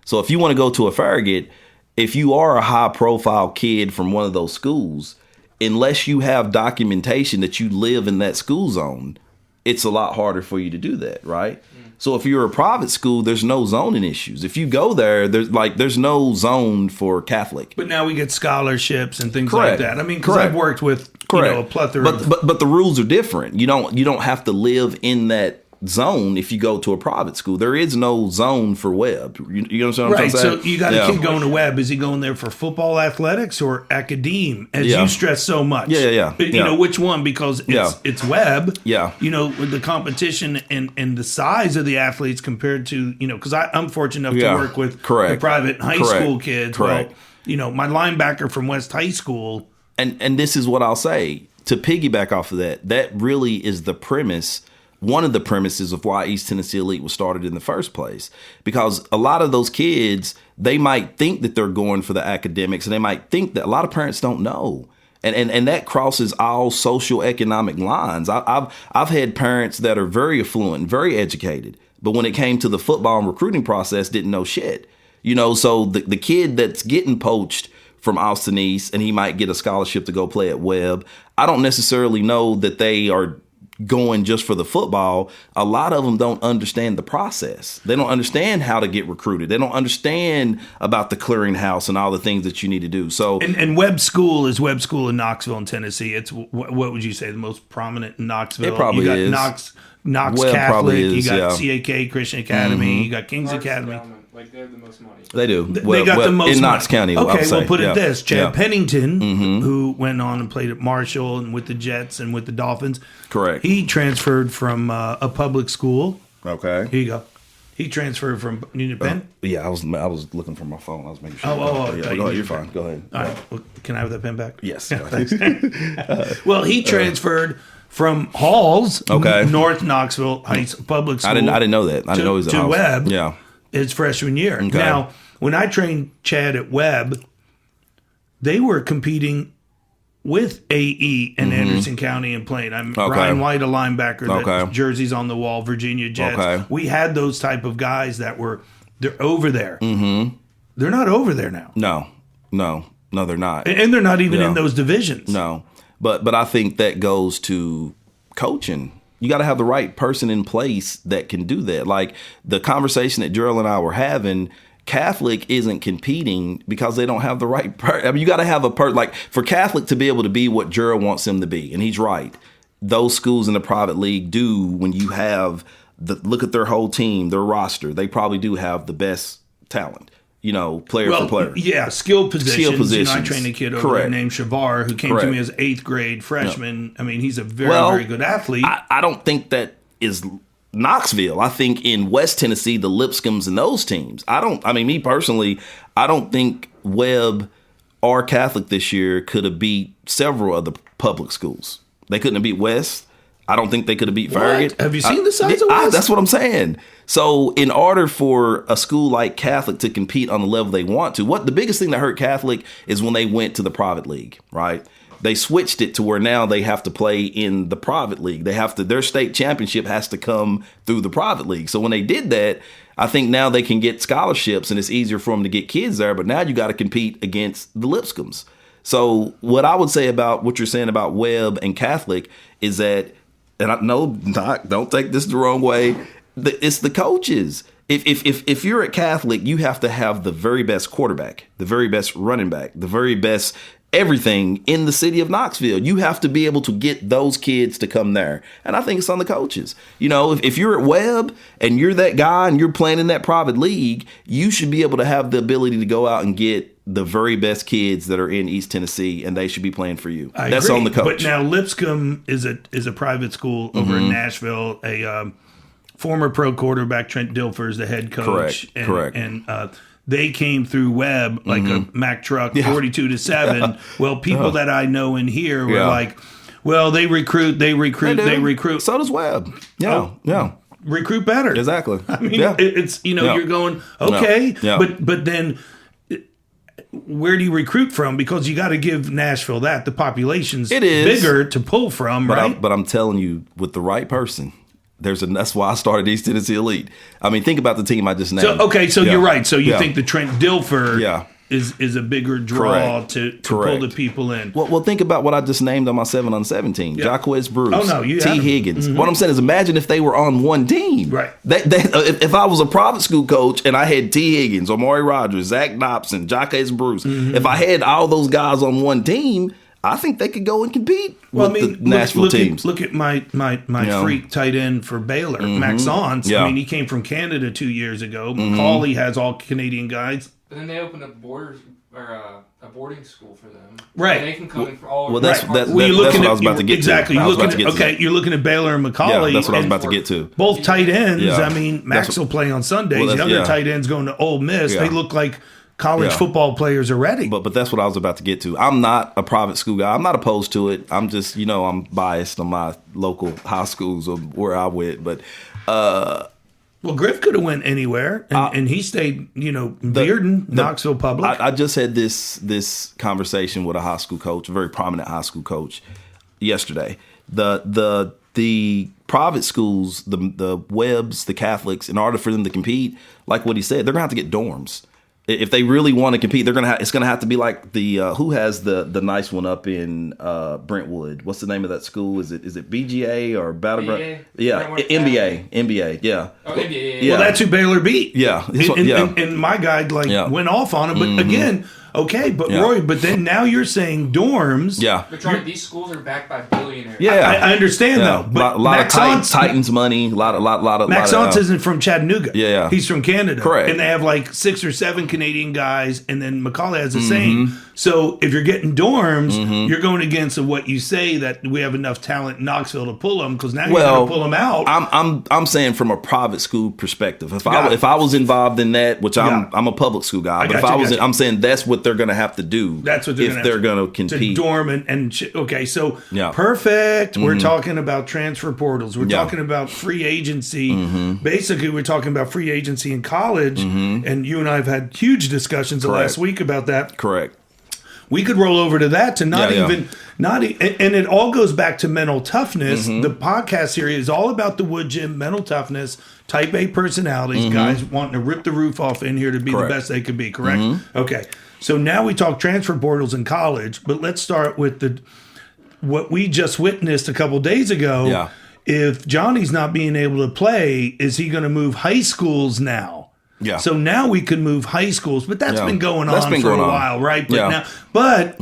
So if you want to go to a Farragut, if you are a high-profile kid from one of those schools, unless you have documentation that you live in that school zone, it's a lot harder for you to do that, right? So if you're a private school, there's no zoning issues. If you go there, there's no zone for Catholic. But now we get scholarships and things Correct. like that. I mean, because I've worked with a plethora. But the rules are different. You don't have to live in that zone if you go to a private school. There is no zone for Webb. You know what I'm saying? So you got a kid going to Webb. Is he going there for football, athletics, or academe? As you stress so much. Yeah. You know which one, because it's Webb. Yeah. You know, with the competition and the size of the athletes compared to, because I'm fortunate enough to work with the private high school kids. Correct. Well, my linebacker from West High School. And this is what I'll say to piggyback off of that. That really is the premise. One of the premises of why East Tennessee Elite was started in the first place, because a lot of those kids, they might think that they're going for the academics, and they might think that a lot of parents don't know. And that crosses all social economic lines. I've had parents that are very affluent, very educated, but when it came to the football and recruiting process, didn't know shit. So the kid that's getting poached from Austin East, and he might get a scholarship to go play at Webb, I don't necessarily know that they are going just for the football. A lot of them don't understand the process. They don't understand how to get recruited. They don't understand about the clearinghouse and all the things that you need to do. So and Webb School is Webb School in Knoxville in Tennessee. It's what would you say, the most prominent in Knoxville? It probably is. Knox Webb Catholic. Is, you got CAK Christian Academy. You got King's Academy. Like, they have the most money. They do. They got the most in Knox County. Okay, we'll put it this: Chad Pennington, who went on and played at Marshall and with the Jets and with the Dolphins. Correct. He transferred from a public school. Okay. Here you go. He transferred from Union Penn. Yeah, I was looking for my phone. I was making sure. Yeah, go ahead. You're fine. Go ahead. All right. Well, can I have that pen back? Yes. Well, he transferred from Halls, North Knoxville Public School. I didn't know that. I didn't know he was at Halls. Webb. Yeah. His freshman year. Okay. Now, when I trained Chad at Webb, they were competing with AE and Anderson County and playing. Brian White, a linebacker, that jerseys on the wall, Virginia Jets. Okay. We had those type of guys they're over there. Mm-hmm. They're not over there now. No, they're not. And they're not even in those divisions. No, but I think that goes to coaching. You got to have the right person in place that can do that. Like the conversation that Gerald and I were having, Catholic isn't competing because they don't have the right you got to have like for Catholic to be able to be what Gerald wants them to be. And he's right. Those schools in the private league do, when you have look at their whole team, their roster, they probably do have the best talent. Player for player. Yeah, skill positions. I trained a kid over there Correct. named Shavar who came to me as 8th grade freshman. Yep. I mean, he's a very good athlete. I don't think that is Knoxville. I think in West Tennessee, the Lipscombs and those teams. Me personally, I don't think Webb or Catholic this year could have beat several of the public schools. They couldn't have beat West. I don't think they could have beat Farragut. Have you seen the size of West? That's what I'm saying. So in order for a school like Catholic to compete on the level they want to, the biggest thing that hurt Catholic is when they went to the private league, right? They switched it to where now they have to play in the private league. Their state championship has to come through the private league. So when they did that, I think now they can get scholarships and it's easier for them to get kids there. But now you got to compete against the Lipscombs. So what I would say about what you're saying about Webb and Catholic is that, and I know, don't take this the wrong way, it's the coaches. If you're at Catholic, you have to have the very best quarterback, the very best running back, the very best everything in the city of Knoxville. You have to be able to get those kids to come there. And I think it's on the coaches. If you're at Webb and you're that guy and you're playing in that private league, you should be able to have the ability to go out and get the very best kids that are in East Tennessee, and they should be playing for you. That's agree. On the coach. But now Lipscomb is a private school over in Nashville. A former pro quarterback, Trent Dilfer, is the head coach. Correct. And they came through Webb like a Mack truck, 42-7. Well, people that I know in here were like, well, they recruit. So does Webb. Yeah. Recruit better. Exactly. I mean, it's you're going okay, but then where do you recruit from? Because you got to give Nashville the population's bigger to pull from, right? But I'm telling you, with the right person, that's why I started East Tennessee Elite. I mean, think about the team I just named. So you're right. So you think the Trent Dilfer is a bigger draw to pull the people in. Well, think about what I just named on my 7-on-7 team. Yeah. Jacquez Bruce, Oh, no, you T. had 'em. Higgins. What I'm saying is imagine if they were on one team. Right. If I was a private school coach and I had T. Higgins, Amari Rogers, Zach Dobson, Jacquez Bruce, if I had all those guys on one team, I think they could go and compete with the Nashville teams. Look at my freak tight end for Baylor, Max Ons. Yeah. I mean, he came from Canada 2 years ago. Macaulay has all Canadian guys. But then they opened up a boarding school for them. Right. And they can come in for all. Well, that's what I was about to get exactly. to. You're looking at Baylor and Macaulay. Yeah, that's what I was about to get to. Both tight ends. Yeah. I mean, Max will play on Sundays. Well, the other tight ends going to Ole Miss. Yeah. They look like college football players already. But that's what I was about to get to. I'm not a private school guy. I'm not opposed to it. I'm just, I'm biased on my local high schools or where I went. But well, Griff could have went anywhere, and he stayed, Bearden, Knoxville Public. I just had this conversation with a high school coach, a very prominent high school coach, yesterday. The private schools, the Webbs, the Catholics, in order for them to compete, like what he said, they're gonna have to get dorms. If they really want to compete, it's gonna have to be like the who has the nice one up in Brentwood. What's the name of that school? Is it BGA or Battleground? Yeah, NBA. Yeah. Oh, NBA. Well, that's who Baylor beat. Yeah. And my guy went off on him, but again. Okay, but Roy, but then now you're saying dorms. Yeah. But these schools are backed by billionaires. Yeah, I understand though. But a lot of Titans money. A lot of Max Ons isn't from Chattanooga. Yeah, he's from Canada. Correct. And they have like 6 or 7 Canadian guys, and then Macaulay has the same. So if you're getting dorms, you're going against what you say that we have enough talent in Knoxville to pull them, because now you're going to pull them out. I'm saying from a private school perspective. If I was involved in that, which I'm a public school guy, but I'm saying that's what they're going to have to do. That's what they're going to compete. To dorm okay, so perfect. We're talking about transfer portals. We're talking about free agency. Basically, we're talking about free agency in college, and you and I have had huge discussions the last week about that. Correct. We could roll over to that to and it all goes back to mental toughness. The podcast series is all about the wood gym, mental toughness, type A personalities, guys wanting to rip the roof off in here to be the best they could be, correct? Okay. So now we talk transfer portals in college, but let's start with what we just witnessed a couple days ago. Yeah. If Johnny's not being able to play, is he going to move high schools now? Yeah. So now we can move high schools, but that's been going on for a while, right? But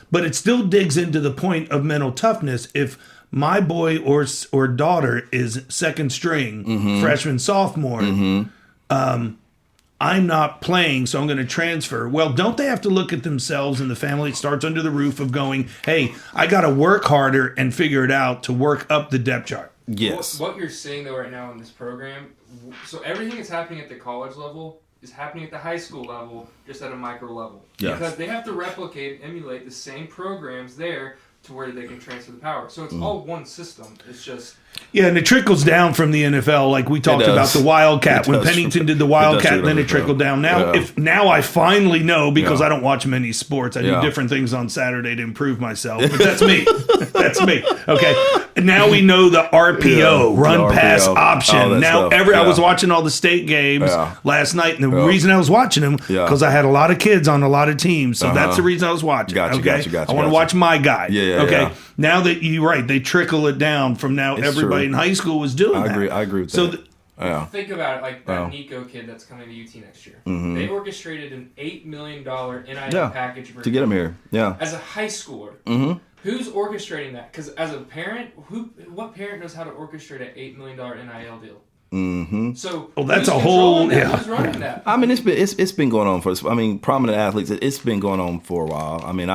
but it still digs into the point of mental toughness. If my boy or daughter is second string, freshman, sophomore, I'm not playing, so I'm going to transfer. Well, don't they have to look at themselves and the family? It starts under the roof of going, hey, I got to work harder and figure it out to work up the depth chart. Yes. What you're seeing, though, right now in this program, so everything that's happening at the college level is happening at the high school level, just at a micro level. Yes. Because they have to replicate, emulate the same programs there to where they can transfer the power. So it's all one system. It's just... Yeah, and it trickles down from the NFL, like we talked about the Wildcat. When Pennington did the Wildcat, then it trickled down. Now I finally know, because I don't watch many sports. I do different things on Saturday to improve myself. But that's me. That's me. Okay. And now we know the RPO, run pass option. Now I was watching all the state games last night, and the reason I was watching them because I had a lot of kids on a lot of teams. So that's the reason I was watching. Gotcha. I want to watch my guy. Yeah. Now that you're right, they trickle it down from now. Everybody in high school was doing that. I agree with that. Think about it, like that Nico kid that's coming to UT next year. They orchestrated an $8 million NIL package for to get him here. Yeah. As a high schooler. Who's orchestrating that? Because as a parent, what parent knows how to orchestrate an $8 million NIL deal? So that's a whole who's running that? I mean, it's been going on prominent athletes. It's been going on for a while. I mean,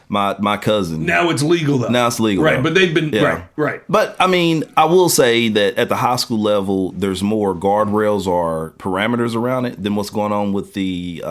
my cousin. Now it's legal though. Now it's legal, right? Though. But they've been right. But I mean, I will say that at the high school level, there's more guardrails or parameters around it than what's going on with the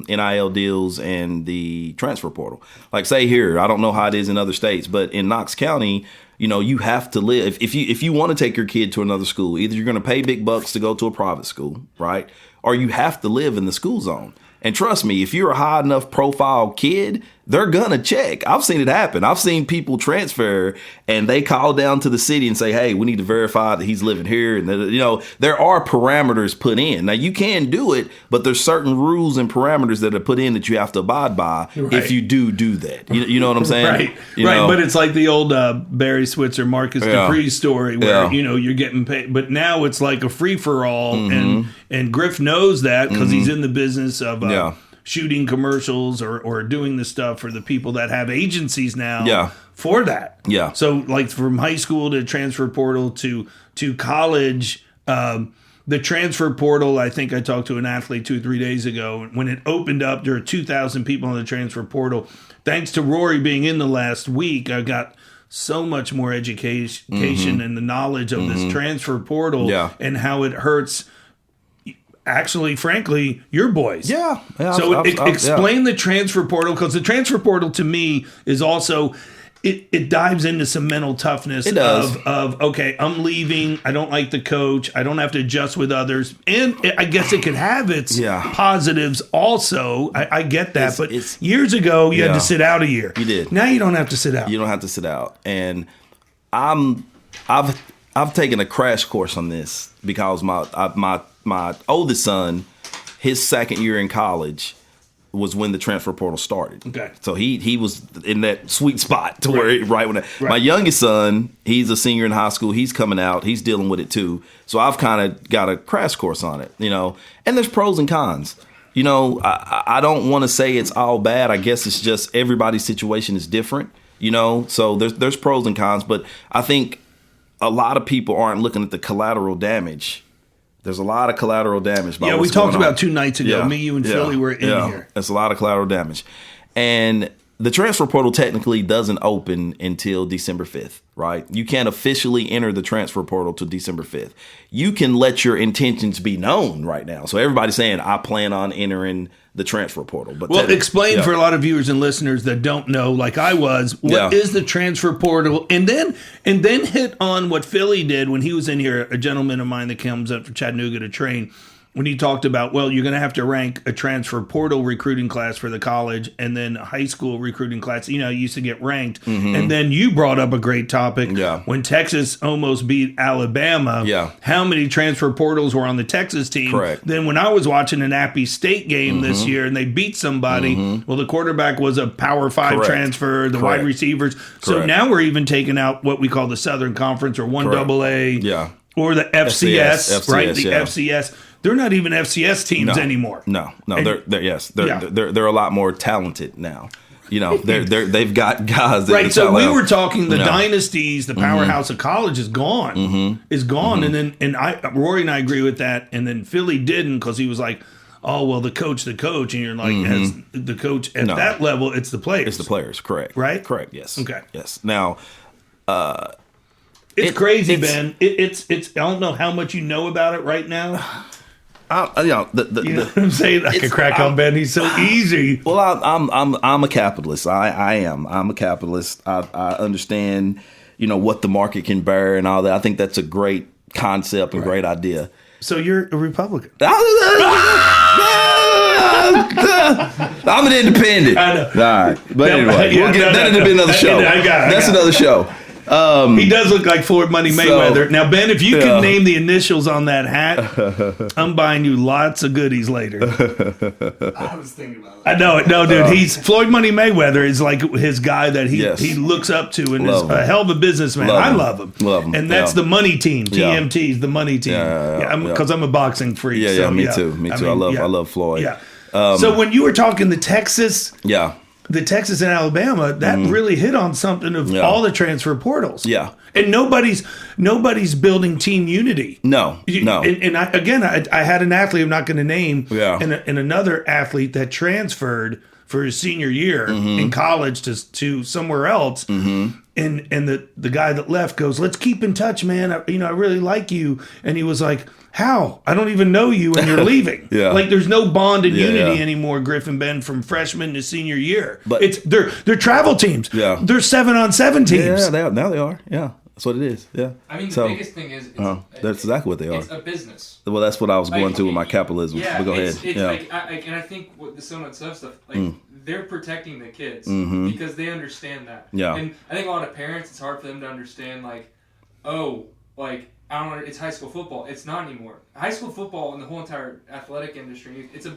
NIL deals and the transfer portal. Like, say here, I don't know how it is in other states, but in Knox County, you have to live. If you want to take your kid to another school, either you're going to pay big bucks to go to a private school, right, or you have to live in the school zone. And trust me, if you're a high enough profile kid, they're gonna check. I've seen it happen. I've seen people transfer and they call down to the city and say, "Hey, we need to verify that he's living here." And there are parameters put in. Now you can do it, but there's certain rules and parameters that are put in that you have to abide by if you do that. You know what I'm saying? Right. But it's like the old Barry Switzer, Marcus Dupree story where you're getting paid, but now it's like a free for all, and Griff knows that because he's in the business of shooting commercials or doing the stuff for the people that have agencies now for that. Yeah. So like from high school to transfer portal to college, the transfer portal, I think I talked to an athlete 2-3 days ago. When it opened up, there were 2,000 people on the transfer portal. Thanks to Rory being in the last week, I got so much more education and the knowledge of this transfer portal and how it hurts. Actually, frankly, your boys. Yeah. So explain the transfer portal, because the transfer portal to me is also it dives into some mental toughness of okay, I'm leaving. I don't like the coach. I don't have to adjust with others, and I guess it could have its positives also. I get that, but years ago you had to sit out a year. You did. Now you don't have to sit out. You don't have to sit out, and I've taken a crash course on this because my oldest son, his second year in college was when the transfer portal started. Okay. So he was in that sweet spot to where my youngest son, he's a senior in high school. He's coming out. He's dealing with it too. So I've kind of got a crash course on it, and there's pros and cons. I don't want to say it's all bad. I guess it's just everybody's situation is different, so there's pros and cons, but I think a lot of people aren't looking at the collateral damage. There's a lot of collateral damage. Yeah, we talked about 2 nights ago. Me, you, and Philly were in here. There's a lot of collateral damage. And the transfer portal technically doesn't open until December 5th, right? You can't officially enter the transfer portal till December 5th. You can let your intentions be known right now. So everybody's saying, I plan on entering the transfer portal. But explain for a lot of viewers and listeners that don't know, like I was, what is the transfer portal? And then hit on what Philly did when he was in here, a gentleman of mine that comes up from Chattanooga to train, when he talked about, you're going to have to rank a transfer portal recruiting class for the college and then a high school recruiting class. You used to get ranked. Mm-hmm. And then you brought up a great topic. Yeah. When Texas almost beat Alabama, how many transfer portals were on the Texas team? Correct. Then when I was watching an Appy State game this year and they beat somebody, the quarterback was a Power 5 transfer, the wide receivers. So now we're even taking out what we call the Southern Conference or 1AA or the FCS, right? The FCS. They're not even FCS teams anymore. No, they're a lot more talented now. They've got guys. Right. So we were talking the dynasties, the powerhouse of college is gone, and Rory and I agree with that. And then Philly didn't, because he was like, oh, well, the coach, and you're like, as the coach at that level, it's the players. It's the players. Correct. Right. Correct. Yes. Okay. Yes. Now. It's crazy, Ben. It's. I don't know how much you know about it right now. You know what I'm saying? I can crack on Ben. He's so easy. Well, I'm a capitalist. I am. I'm a capitalist. I understand, what the market can bear and all that. I think that's a great concept and great idea. So you're a Republican. I'm an independent. I know. All right, but anyway, that'll be another show. That's another show. He does look like Floyd Money Mayweather. So, now, Ben, if you can name the initials on that hat, I'm buying you lots of goodies later. I was thinking about that. I know it. No, dude, he's Floyd Money Mayweather is like his guy that he looks up to and is a hell of a businessman. I love him. And that's the money team. TMT is the money team. Because I'm a boxing freak. Me too. I love Floyd. Yeah. So when you were talking the Texas and Alabama, that really hit on something of all the transfer portals. Yeah. And nobody's building team unity. No. And I had an athlete I'm not going to name and another athlete that transferred for his senior year in college to somewhere else. And the guy that left goes, let's keep in touch, man. I really like you. And he was like, how? I don't even know you and you're leaving. Like there's no bond and unity anymore, Griffin Ben, from freshman to senior year. But they're travel teams. Yeah. They're 7-on-7 teams. Yeah, now they are. Yeah. That's what it is. Yeah. I mean, the biggest thing is that's exactly what they are. It's a business. Well, that's what I was going to with my capitalism. Yeah, but go ahead. It's like, and I think with the so much stuff, like they're protecting the kids because they understand that. Yeah. And I think a lot of parents, it's hard for them to understand, like, oh, like, I don't know, it's high school football. It's not anymore. High school football and the whole entire athletic industry, it's a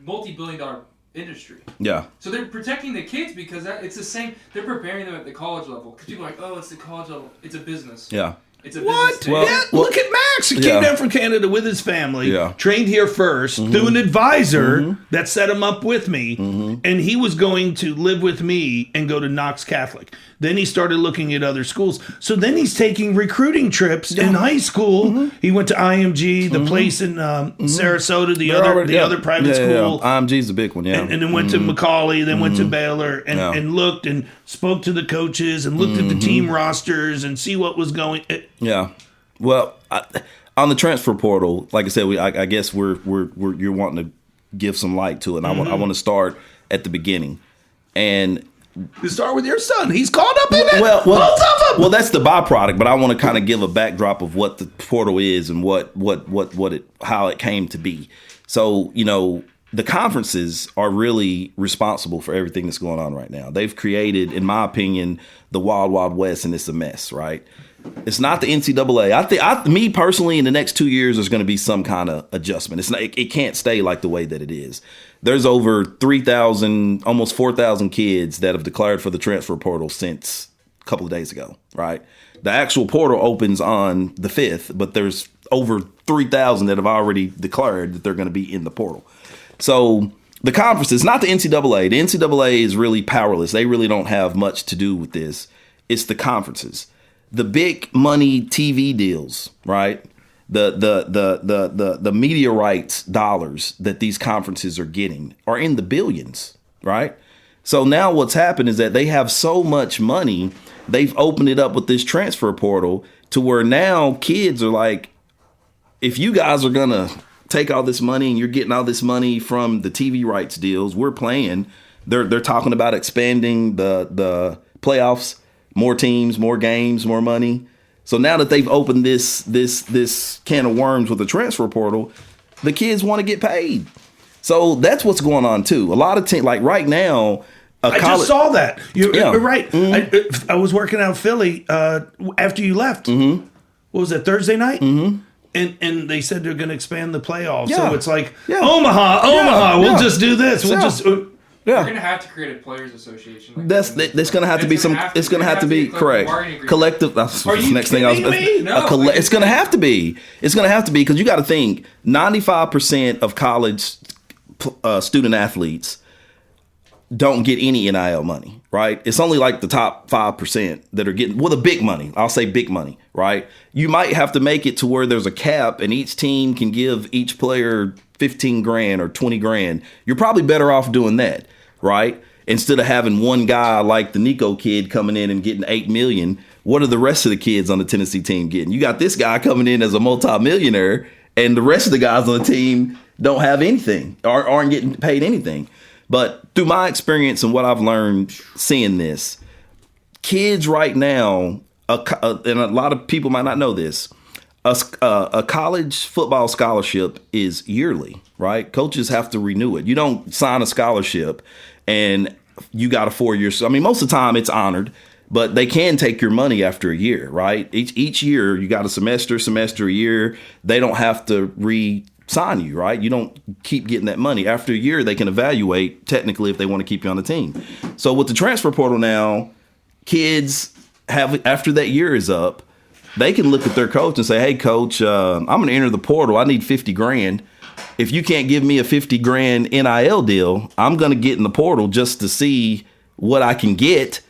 multi-billion-dollar industry. Yeah. So they're protecting the kids because it's the same. They're preparing them at the college level. Because people are like, oh, it's the college level. It's a business. Yeah. It's a What? business. Yeah, look at Max. He came down from Canada with his family, trained here first through an advisor that set him up with me, and he was going to live with me and go to Knox Catholic. Then he started looking at other schools. So then he's taking recruiting trips in high school. He went to IMG, the place in Sarasota, the other private school. IMG's the big one, And then went to Macaulay, then went to Baylor, and looked and spoke to the coaches and looked at the team rosters and see what was going. Yeah. Well, on the transfer portal, like I said, I guess you're wanting to give some light to it. And I want to start at the beginning, and you start with your son. He's caught up in it. Well, both of them. Well, that's the byproduct. But I want to kind of give a backdrop of what the portal is and how it came to be. So, the conferences are really responsible for everything that's going on right now. They've created, in my opinion, the wild, wild west, and it's a mess, right? It's not the NCAA. Me personally, in the next 2 years, there's going to be some kind of adjustment. It's not. It can't stay like the way that it is. There's over 3,000, almost 4,000 kids that have declared for the transfer portal since a couple of days ago, right? The actual portal opens on the 5th, but there's over 3,000 that have already declared that they're going to be in the portal. So the conference is not the NCAA. The NCAA is really powerless. They really don't have much to do with this. It's the conferences. The big money TV deals, right? The media rights dollars that these conferences are getting are in the billions, right? So now what's happened is that they have so much money, they've opened it up with this transfer portal to where now kids are like, if you guys are going to take all this money and you're getting all this money from the TV rights deals, we're playing. They're talking about expanding the playoffs, more teams, more games, more money. So now that they've opened this can of worms with the transfer portal, the kids want to get paid. So that's what's going on too. A lot of teams, like right now, I just saw that. You're right. I was working out in Philly after you left. What was that, Thursday night? And they said they're going to expand the playoffs. So it's like, Omaha, we'll just do this. We'll just... We're going to have to create a players association. Like that's going to have to be some. It's going to have to be correct. Collective. That's the next thing I was. No, it's going to have to be. It's going to have to be because you got to think 95% of college student athletes don't get any NIL money, right? It's only like the top 5% that are getting the big money. I'll say big money, right? You might have to make it to where there's a cap and each team can give each player 15 grand or 20 grand. You're probably better off doing that, right? Instead of having one guy like the Nico kid coming in and getting 8 million, what are the rest of the kids on the Tennessee team getting? You got this guy coming in as a multimillionaire and the rest of the guys on the team don't have anything or aren't getting paid anything. But through my experience and what I've learned seeing this, kids right now, and a lot of people might not know this, a college football scholarship is yearly, right? Coaches have to renew it. You don't sign a scholarship and you got a 4-year. I mean, most of the time it's honored, but they can take your money after a year, right? Each year you got a semester, a year. They don't have to sign you, right? You don't keep getting that money. After a year, they can evaluate technically if they want to keep you on the team. So with the transfer portal now, kids have, after that year is up, they can look at their coach and say, hey, coach, I'm going to enter the portal. I need 50 grand. If you can't give me a 50 grand NIL deal, I'm going to get in the portal just to see what I can get.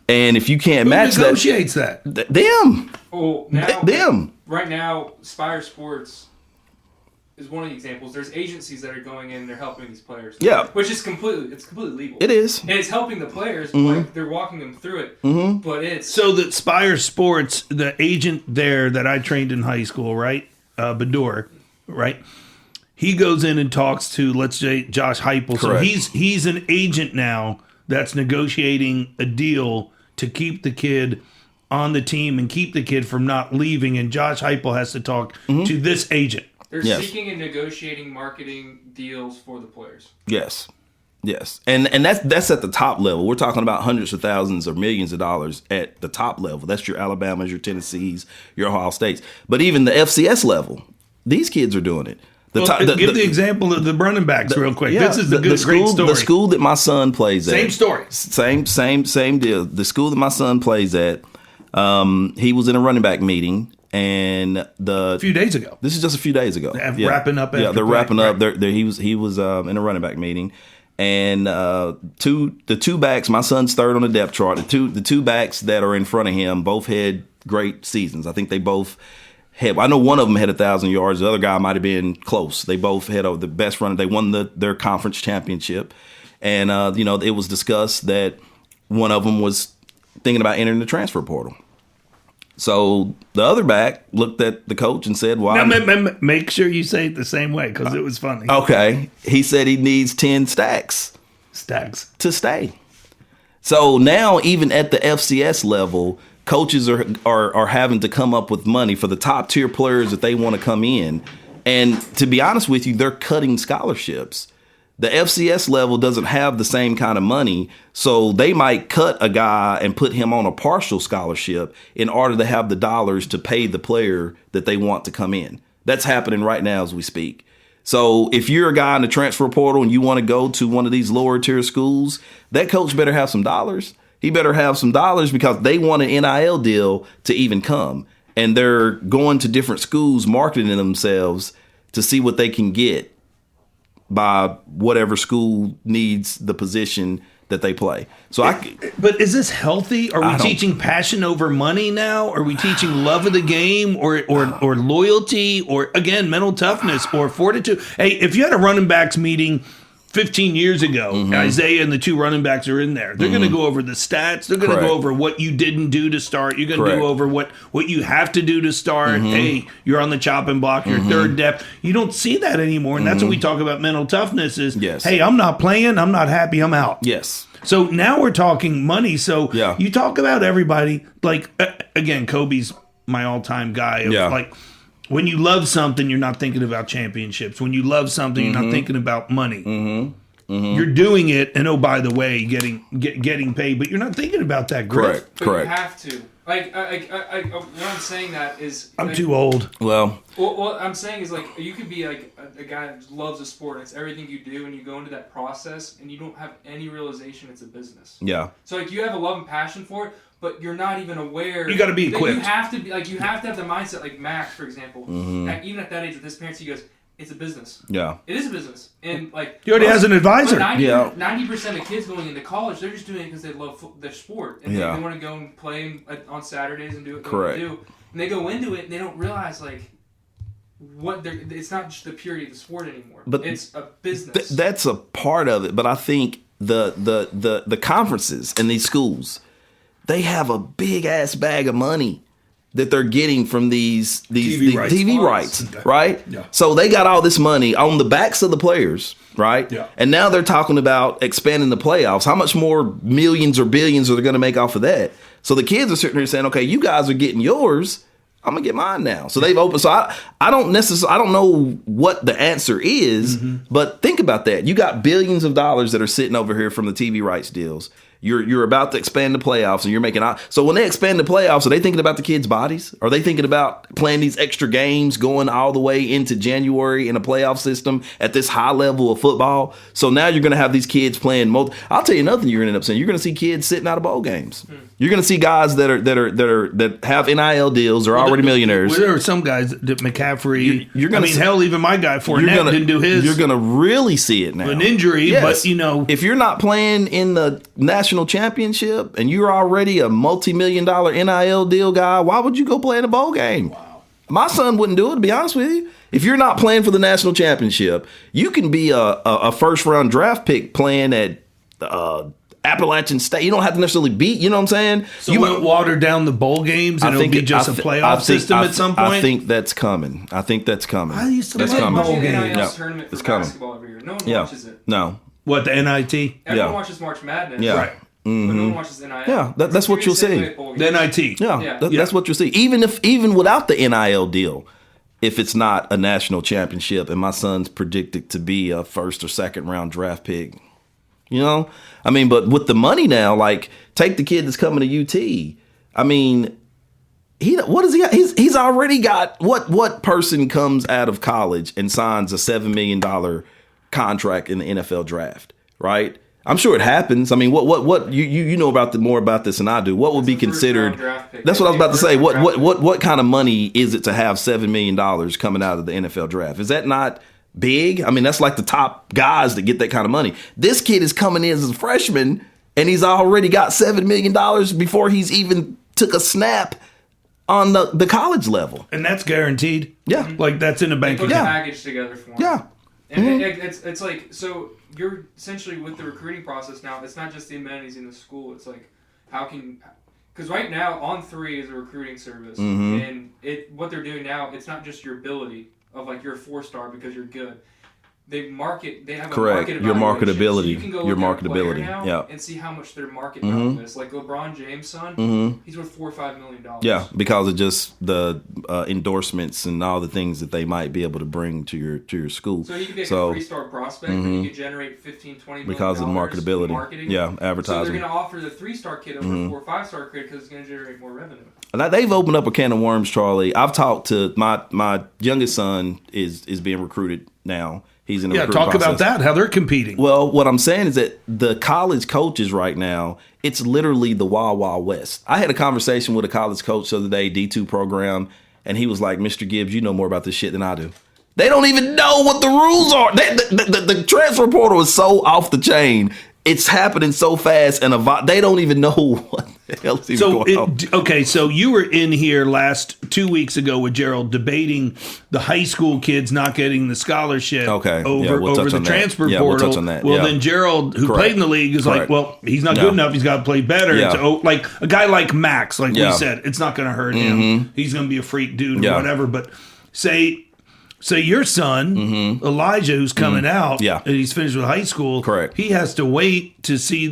And if you can't match that. Who negotiates that? Them. Oh, now, them. Right now, Spire Sports is one of the examples. There's agencies that are going in and they're helping these players. Yeah. Which is completely legal. It is. And it's helping the players, like they're walking them through it. But it's... So that Spire Sports, the agent there that I trained in high school, right? Bador, right? He goes in and talks to, let's say, Josh Heupel. Correct. So he's an agent now that's negotiating a deal to keep the kid on the team and keep the kid from not leaving. And Josh Heupel has to talk to this agent. They're seeking and negotiating marketing deals for the players. Yes. Yes, and that's at the top level. We're talking about hundreds of thousands or millions of dollars at the top level. That's your Alabamas, your Tennessees, your Ohio States. But even the FCS level, these kids are doing it. Give the example of the running backs real quick. This is great story. The school that my son plays at. Same story. Same deal. The school that my son plays at, he was in a running back meeting. And a few days ago. This is just a few days ago. Wrapping up. Yeah, they're wrapping up. He was in a running back meeting. And the two backs, my son's third on the depth chart. The two backs that are in front of him both had great seasons. I think they both had. I know one of them had 1,000 yards. The other guy might have been close. They both had the best runner. They won their conference championship, and it was discussed that one of them was thinking about entering the transfer portal. So the other back looked at the coach and said, "Well, make sure you say it the same way because it was funny." Okay, he said he needs 10 stacks to stay. So now, even at the FCS level, coaches are having to come up with money for the top tier players that they want to come in. And to be honest with you, they're cutting scholarships. The FCS level doesn't have the same kind of money, so they might cut a guy and put him on a partial scholarship in order to have the dollars to pay the player that they want to come in. That's happening right now as we speak. So if you're a guy in the transfer portal and you want to go to one of these lower tier schools, that coach better have some dollars. He better have some dollars because they want an NIL deal to even come. And they're going to different schools marketing themselves to see what they can get by whatever school needs the position that they play. But is this healthy? Are we teaching passion over money now? Are we teaching love of the game or loyalty or, again, mental toughness or fortitude? Hey, if you had a running backs meeting 15 years ago, Isaiah and the two running backs are in there. They're going to go over the stats. They're going to go over what you didn't do to start. You're going to go over what you have to do to start. Hey, you're on the chopping block. You're third depth. You don't see that anymore. And that's what we talk about mental toughness is, hey, I'm not playing. I'm not happy. I'm out. Yes. So now we're talking money. So you talk about everybody. Like, again, Kobe's my all-time guy. Like, when you love something, you're not thinking about championships. When you love something, you're not thinking about money. You're doing it, and oh, by the way, getting paid, but you're not thinking about that. Correct. You have to. Like, what I'm saying that is, I'm too old. Well, what I'm saying is, like, you could be like a guy that loves a sport. And it's everything you do, and you go into that process, and you don't have any realization it's a business. Yeah. So, like, you have a love and passion for it, but you're not even aware. You got to be equipped. You have to be like, you have to have the mindset, like Max, for example. Even at that age, with his parents, he goes, "It's a business." Yeah. It is a business, and like he already has an advisor. 90% of kids going into college, they're just doing it because they love their sport and they want to go and play on Saturdays and do what they want to do. And they go into it and they don't realize like what they're. It's not just the purity of the sport anymore. But it's a business. That's a part of it. But I think the conferences and these schools, they have a big ass bag of money that they're getting from these TV rights, right? Yeah. So they got all this money on the backs of the players, right? Yeah. And now they're talking about expanding the playoffs. How much more millions or billions are they going to make off of that? So the kids are sitting there saying, okay, you guys are getting yours. I'm going to get mine now. So they've opened. So I don't know what the answer is, but think about that. You got billions of dollars that are sitting over here from the TV rights deals. You're about to expand the playoffs, and you're making out. So when they expand the playoffs, are they thinking about the kids' bodies? Are they thinking about playing these extra games, going all the way into January in a playoff system at this high level of football? So now you're going to have these kids playing. I'll tell you another thing you're going to end up seeing. You're going to see kids sitting out of bowl games. You're going to see guys that have NIL deals are already millionaires. There are some guys that McCaffrey. Hell, even my guy Fournette didn't do his. You're going to really see it now. An injury, but if you're not playing in the national championship and you're already a multi-million-dollar NIL deal guy, why would you go play in a bowl game? Wow. My son wouldn't do it, to be honest with you. If you're not playing for the national championship, you can be a first-round draft pick playing at Appalachian State. You don't have to necessarily beat, you know what I'm saying? So you won't water down the bowl games and it'll be just a playoff system at some point? I think that's coming. I used to love bowl games. Tournament for it's coming. Basketball every year. No one watches it. No. What, the NIT? Everyone watches March Madness. Yeah. Right. But no one watches NIL. Yeah, that's what you'll see. The NIT. Yeah, that's what you'll see. Even without the NIL deal, if it's not a national championship and my son's predicted to be a first or second round draft pick, You know, I mean, but with the money now, like take the kid that's coming to UT. I mean, what does he got? He's already got what person comes out of college and signs a $7 million contract in the NFL draft, right? I'm sure it happens. I mean, what you know about more about this than I do. What would be considered? That's what I was about to say. What kind of money is it to have $7 million coming out of the NFL draft? Is that not big? I mean, that's like the top guys that get that kind of money. This kid is coming in as a freshman and he's already got $7 million before he's even took a snap on the college level. And that's guaranteed. Yeah. Like that's in the bank. They put a package together for him. Yeah. And it's like, so you're essentially with the recruiting process now, it's not just the amenities in the school. It's like, because right now On3 is a recruiting service. And what they're doing now, it's not just your ability of like you're a 4-star because you're good. They have a market evaluation. Your marketability. So you can go your look at a marketability. player now Yeah. and see how much their market value is. Like LeBron James' son, he's worth $4 or $5 million. Yeah, because of just the endorsements and all the things that they might be able to bring to your school. So you can make a 3-star prospect, and you can generate $15, $20 million because of marketability. Marketing. Yeah, advertising. So they're going to offer the 3-star kid over a 4 or 5-star kid because it's going to generate more revenue. Now, they've opened up a can of worms, Charlie. I've talked to my youngest son is being recruited now. He's in the recruiting talk process. about that, how they're competing. Well, what I'm saying is that the college coaches right now, it's literally the Wild Wild West. I had a conversation with a college coach the other day, D2 program, and he was like, Mr. Gibbs, you know more about this shit than I do. They don't even know what the rules are. The transfer portal is so off the chain. It's happening so fast, and they don't even know what the hell is even going on. Okay, so you were in here 2 weeks ago with Gerald debating the high school kids not getting the scholarship over the transfer portal. We'll touch on that. Well, then Gerald, who played in the league, is like, well, he's not good enough. He's got to play better. Yeah. So, like a guy like Max, like we said, it's not going to hurt him. He's going to be a freak dude or whatever. But say your son, Elijah, who's coming out, and he's finished with high school, he has to wait to see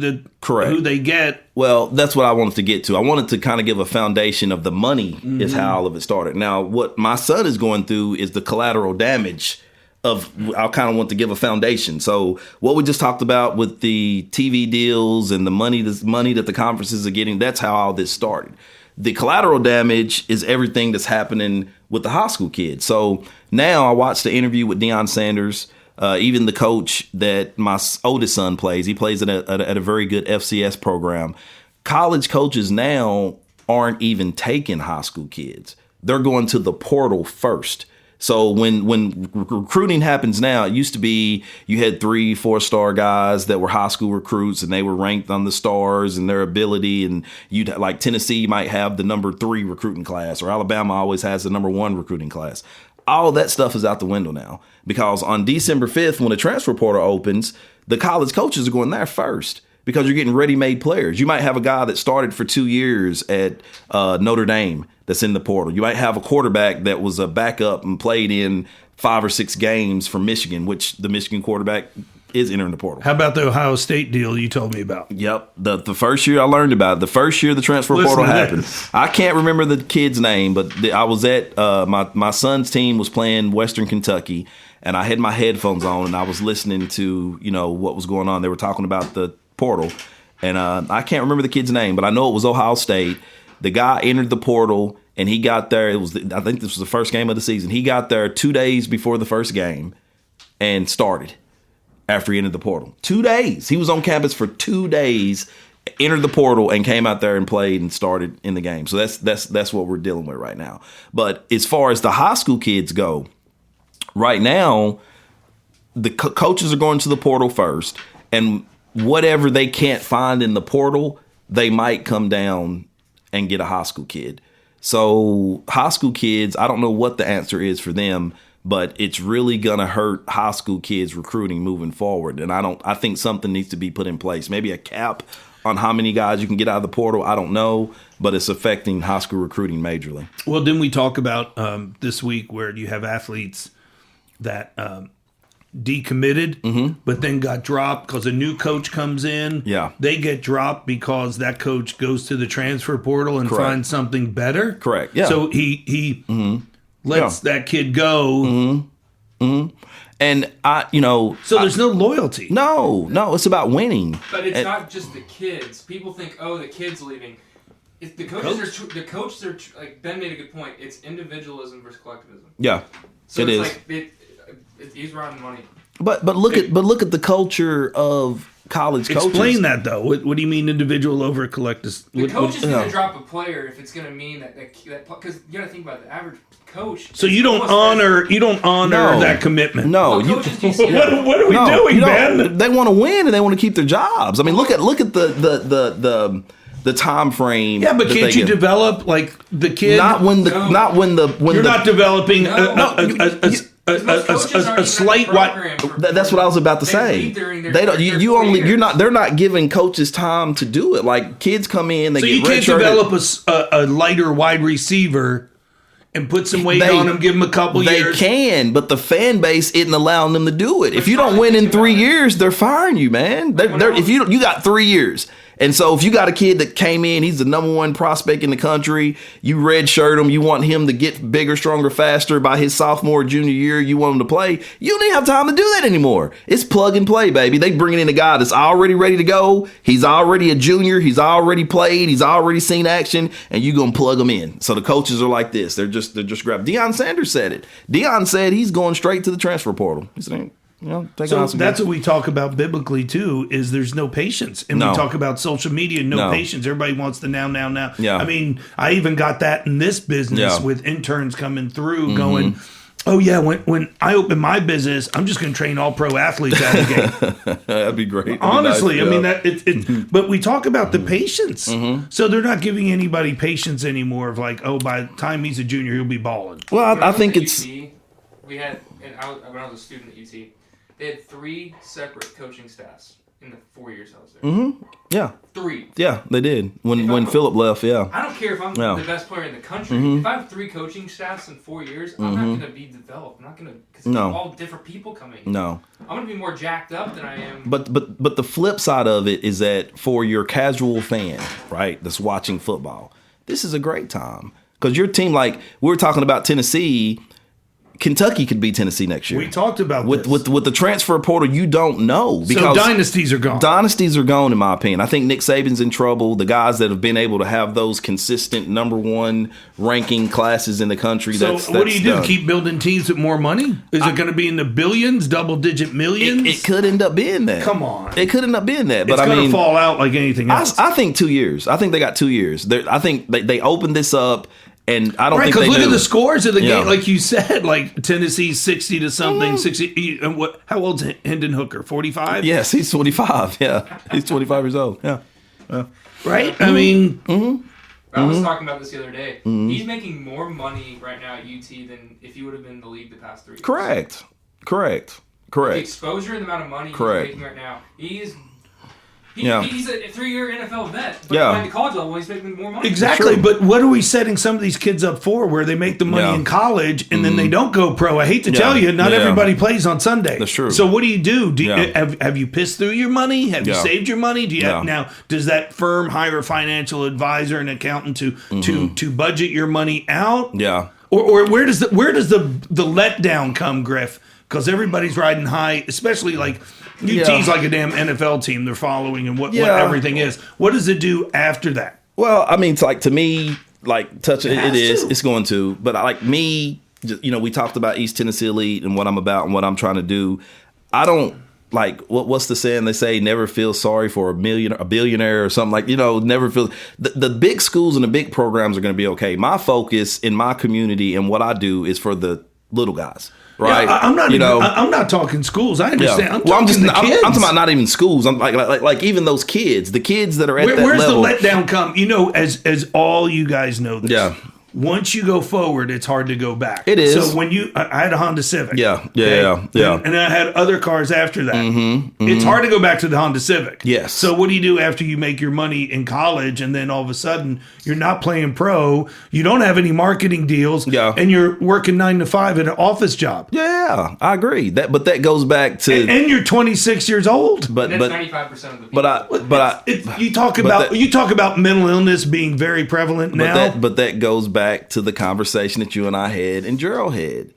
who they get. Well, that's what I wanted to get to. I wanted to kind of give a foundation of the money is how all of it started. Now, what my son is going through is the collateral damage of, I kind of want to give a foundation. So what we just talked about with the TV deals and the money that the conferences are getting, that's how all this started. The collateral damage is everything that's happening with the high school kids. So now I watched the interview with Deion Sanders, even the coach that my oldest son plays. He plays at a very good FCS program. College coaches now aren't even taking high school kids. They're going to the portal first. So when recruiting happens now, it used to be you had 3-4-star guys that were high school recruits and they were ranked on the stars and their ability. And you'd like Tennessee might have the number 3 recruiting class, or Alabama always has the number 1 recruiting class. All that stuff is out the window now because on December 5th, when the transfer portal opens, the college coaches are going there first because you're getting ready-made players. You might have a guy that started for 2 years at Notre Dame that's in the portal. You might have a quarterback that was a backup and played in 5 or 6 games from Michigan, which the Michigan quarterback is entering the portal. How about the Ohio State deal you told me about? Yep. The first year I learned about it, the first year the transfer portal happened. I can't remember the kid's name, but I was at my son's team was playing Western Kentucky, and I had my headphones on and I was listening to what was going on. They were talking about the portal, and I can't remember the kid's name, but I know it was Ohio State. The guy entered the portal and he got there. I think this was the first game of the season. He got there 2 days before the first game and started after he entered the portal. 2 days. He was on campus for 2 days, entered the portal and came out there and played and started in the game. So that's what we're dealing with right now. But as far as the high school kids go, right now, the coaches are going to the portal first, and whatever they can't find in the portal, they might come down and get a high school kid. So high school kids, I don't know what the answer is for them, but it's really going to hurt high school kids recruiting moving forward. And I think something needs to be put in place. Maybe a cap on how many guys you can get out of the portal. I don't know, but it's affecting high school recruiting majorly. Well, didn't we talk about this week where you have athletes that decommitted, but then got dropped because a new coach comes in. Yeah. They get dropped because that coach goes to the transfer portal and finds something better. Correct. Yeah. So he lets that kid go. And so there's no loyalty. No, it's about winning. But it's not just the kids. People think, oh, the kid's leaving. It's the coaches are like Ben made a good point. It's individualism versus collectivism. Yeah, so it it's is. Like he's running money. But look at the culture of college coaches. Explain that though. What do you mean individual over collective? The coach is going to drop a player if it's going to mean that because you got to think about the average coach. So you don't honor that commitment. No, what are we doing, man? They want to win and they want to keep their jobs. I mean, look at the time frame. Yeah, but can't you develop like the kid? You're not developing a slight what? That's what I was about to say. They don't. They're not giving coaches time to do it. Like kids come in, they get you can't develop a lighter wide receiver and put some weight on him, give him a couple years. They can, but the fan base isn't allowing them to do it. If you don't win in 3 years, they're firing you, man. If you got 3 years. And so if you got a kid that came in, he's the number one prospect in the country, you redshirt him, you want him to get bigger, stronger, faster by his sophomore, junior year, you want him to play, you don't even have time to do that anymore. It's plug and play, baby. They bringing in a guy that's already ready to go. He's already a junior. He's already played. He's already seen action, and you going to plug him in. So the coaches are like this. They're just grabbing. Deion Sanders said it. Deion said he's going straight to the transfer portal. He said, so that's what we talk about biblically too, is there's no patience. And we talk about social media, no patience. Everybody wants the now. Yeah. I mean, I even got that in this business with interns coming through going, oh yeah, when I open my business, I'm just going to train all pro athletes out of the gate. That'd be great. Honestly, nice. I mean, that but we talk about the patience. So they're not giving anybody patience anymore of like, oh, by the time he's a junior, he'll be balling. Well, I think it's... We had, when I was a student at UT, they had 3 separate coaching staffs in the 4 years I was there. Yeah. 3. Yeah, they did. When Phillip left, yeah. I don't care if I'm the best player in the country. If I have 3 coaching staffs in 4 years, I'm not going to be developed. I'm not going to, because it's all different people coming in. No. I'm going to be more jacked up than I am. But the flip side of it is that for your casual fan, right, that's watching football, this is a great time. Because your team, like we were talking about Tennessee, Kentucky could beat Tennessee next year. We talked about with the transfer portal. You don't know so because dynasties are gone. Dynasties are gone, in my opinion. I think Nick Saban's in trouble. The guys that have been able to have those consistent number 1 ranking classes in the country. So what do you do? Keep building teams with more money? Is it going to be in the billions, double-digit millions? It could end up being that. Come on, it could end up being that. But it's going to fall out like anything else. I think 2 years. I think they got 2 years. I think they opened this up. And I don't think they because look knew. at the scores of the game, like you said, like Tennessee 60 to something, 60. And how old's Hendon Hooker? 45? Yes, he's 25. Yeah, he's 25 years old. Yeah, right. I mean, I was talking about this the other day. He's making more money right now at UT than if he would have been in the league the past 3 years. Correct. The exposure and the amount of money he's making right now, he's a 3-year NFL vet, but at the college level, he's making more money. Exactly, but what are we setting some of these kids up for where they make the money in college and then they don't go pro? I hate to tell you, not everybody plays on Sunday. That's true. So what do you do? Have you pissed through your money? Have you saved your money? Now, does that firm hire a financial advisor and accountant to budget your money out? Yeah. Or where does the letdown come, Griff? Because everybody's riding high, especially like UT's like a damn NFL team they're following and what everything is. What does it do after that? Well, I mean, to me, like touching it's going to. But like me, we talked about East Tennessee Elite and what I'm about and what I'm trying to do. I don't like what's the saying they say? Never feel sorry for a billionaire or something like never feel. The big schools and the big programs are going to be okay. My focus in my community and what I do is for the little guys. Right, I'm not. I'm not talking schools. I understand. Yeah. I'm talking talking about not even schools. I'm like even those kids, the kids that are at that level. Where's the letdown come? As all you guys know this. Yeah. Once you go forward, it's hard to go back. It is. So when I had a Honda Civic. Yeah. And I had other cars after that. It's hard to go back to the Honda Civic. Yes. So what do you do after you make your money in college and then all of a sudden you're not playing pro, you don't have any marketing deals, and you're working 9 to 5 at an office job? Yeah, I agree. But that goes back to and you're 26 years old. But that's 95% of the people. You talk about mental illness being very prevalent now. But that goes back to the conversation that you and I had and Gerald had.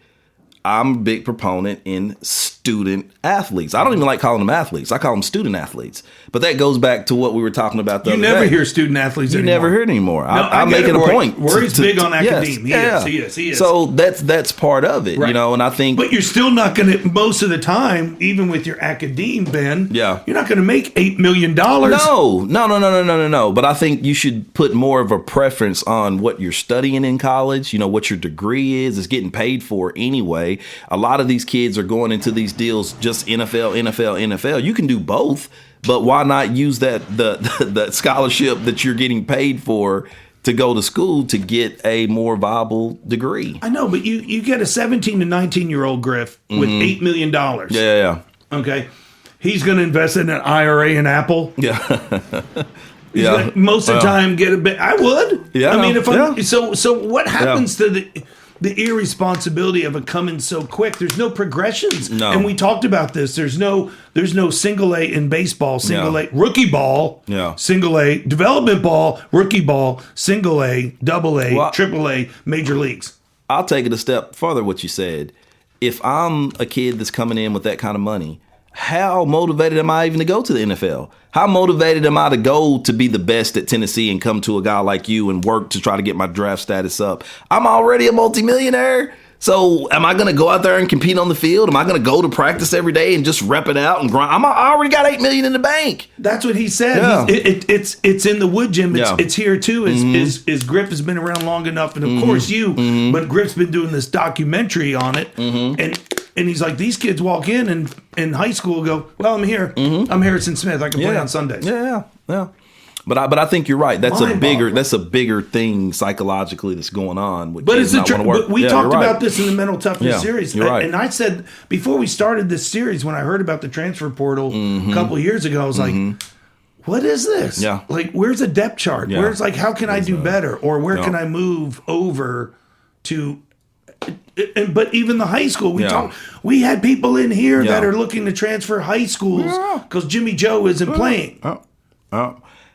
I'm a big proponent in student athletes. I don't even like calling them athletes. I call them student athletes. But that goes back to what we were talking about the other day. You never hear student athletes anymore. You never hear it anymore. No, I'm making a point. Rory's big on academe. Yes, He is. So that's part of it, right. you know, and I think... But you're still not going to, most of the time, even with your academe, Ben, you're not going to make $8 million. No. But I think you should put more of a preference on what you're studying in college, you know, what your degree is. It's getting paid for anyway. A lot of these kids are going into these deals just NFL. You can do both, but why not use the scholarship that you're getting paid for to go to school to get a more viable degree? I know, but you get a 17 to 19-year-old Griff with $8 million. Yeah. Okay. He's going to invest in an IRA in Apple. Yeah. He's gonna, most of the time, get a bit. I would. Yeah. I mean, if I'm so what happens to the irresponsibility of it coming so quick? There's no progressions. No. And we talked about this. There's no single A in baseball, single A rookie ball, single A development ball, rookie ball, single A, double A, triple A, major leagues. I'll take it a step further. What you said. If I'm a kid that's coming in with that kind of money, how motivated am I even to go to the NFL? How motivated am I to go to be the best at Tennessee and come to a guy like you and work to try to get my draft status up? I'm already a multimillionaire. So am I going to go out there and compete on the field? Am I going to go to practice every day and just rep it out and grind? I already got $8 million in the bank. That's what he said. Yeah. It's in the wood gym. It's here too. Is Griff has been around long enough, and of course you. But Griff's been doing this documentary on it, and he's like, these kids walk in high school and go, well, I'm here. I'm Harrison Smith. I can play on Sundays. Yeah. But I think you're right. That's a bigger thing psychologically that's going on. With but it's but we talked about right. this in the mental toughness series. You're right. And I said before we started this series, when I heard about the transfer portal a couple of years ago, I was like, what is this? Yeah. Like, where's a depth chart? Yeah. Where's like, how can I do better? Or where can I move over to? But even the high school, we had people in here that are looking to transfer high schools because Jimmy Joe isn't playing.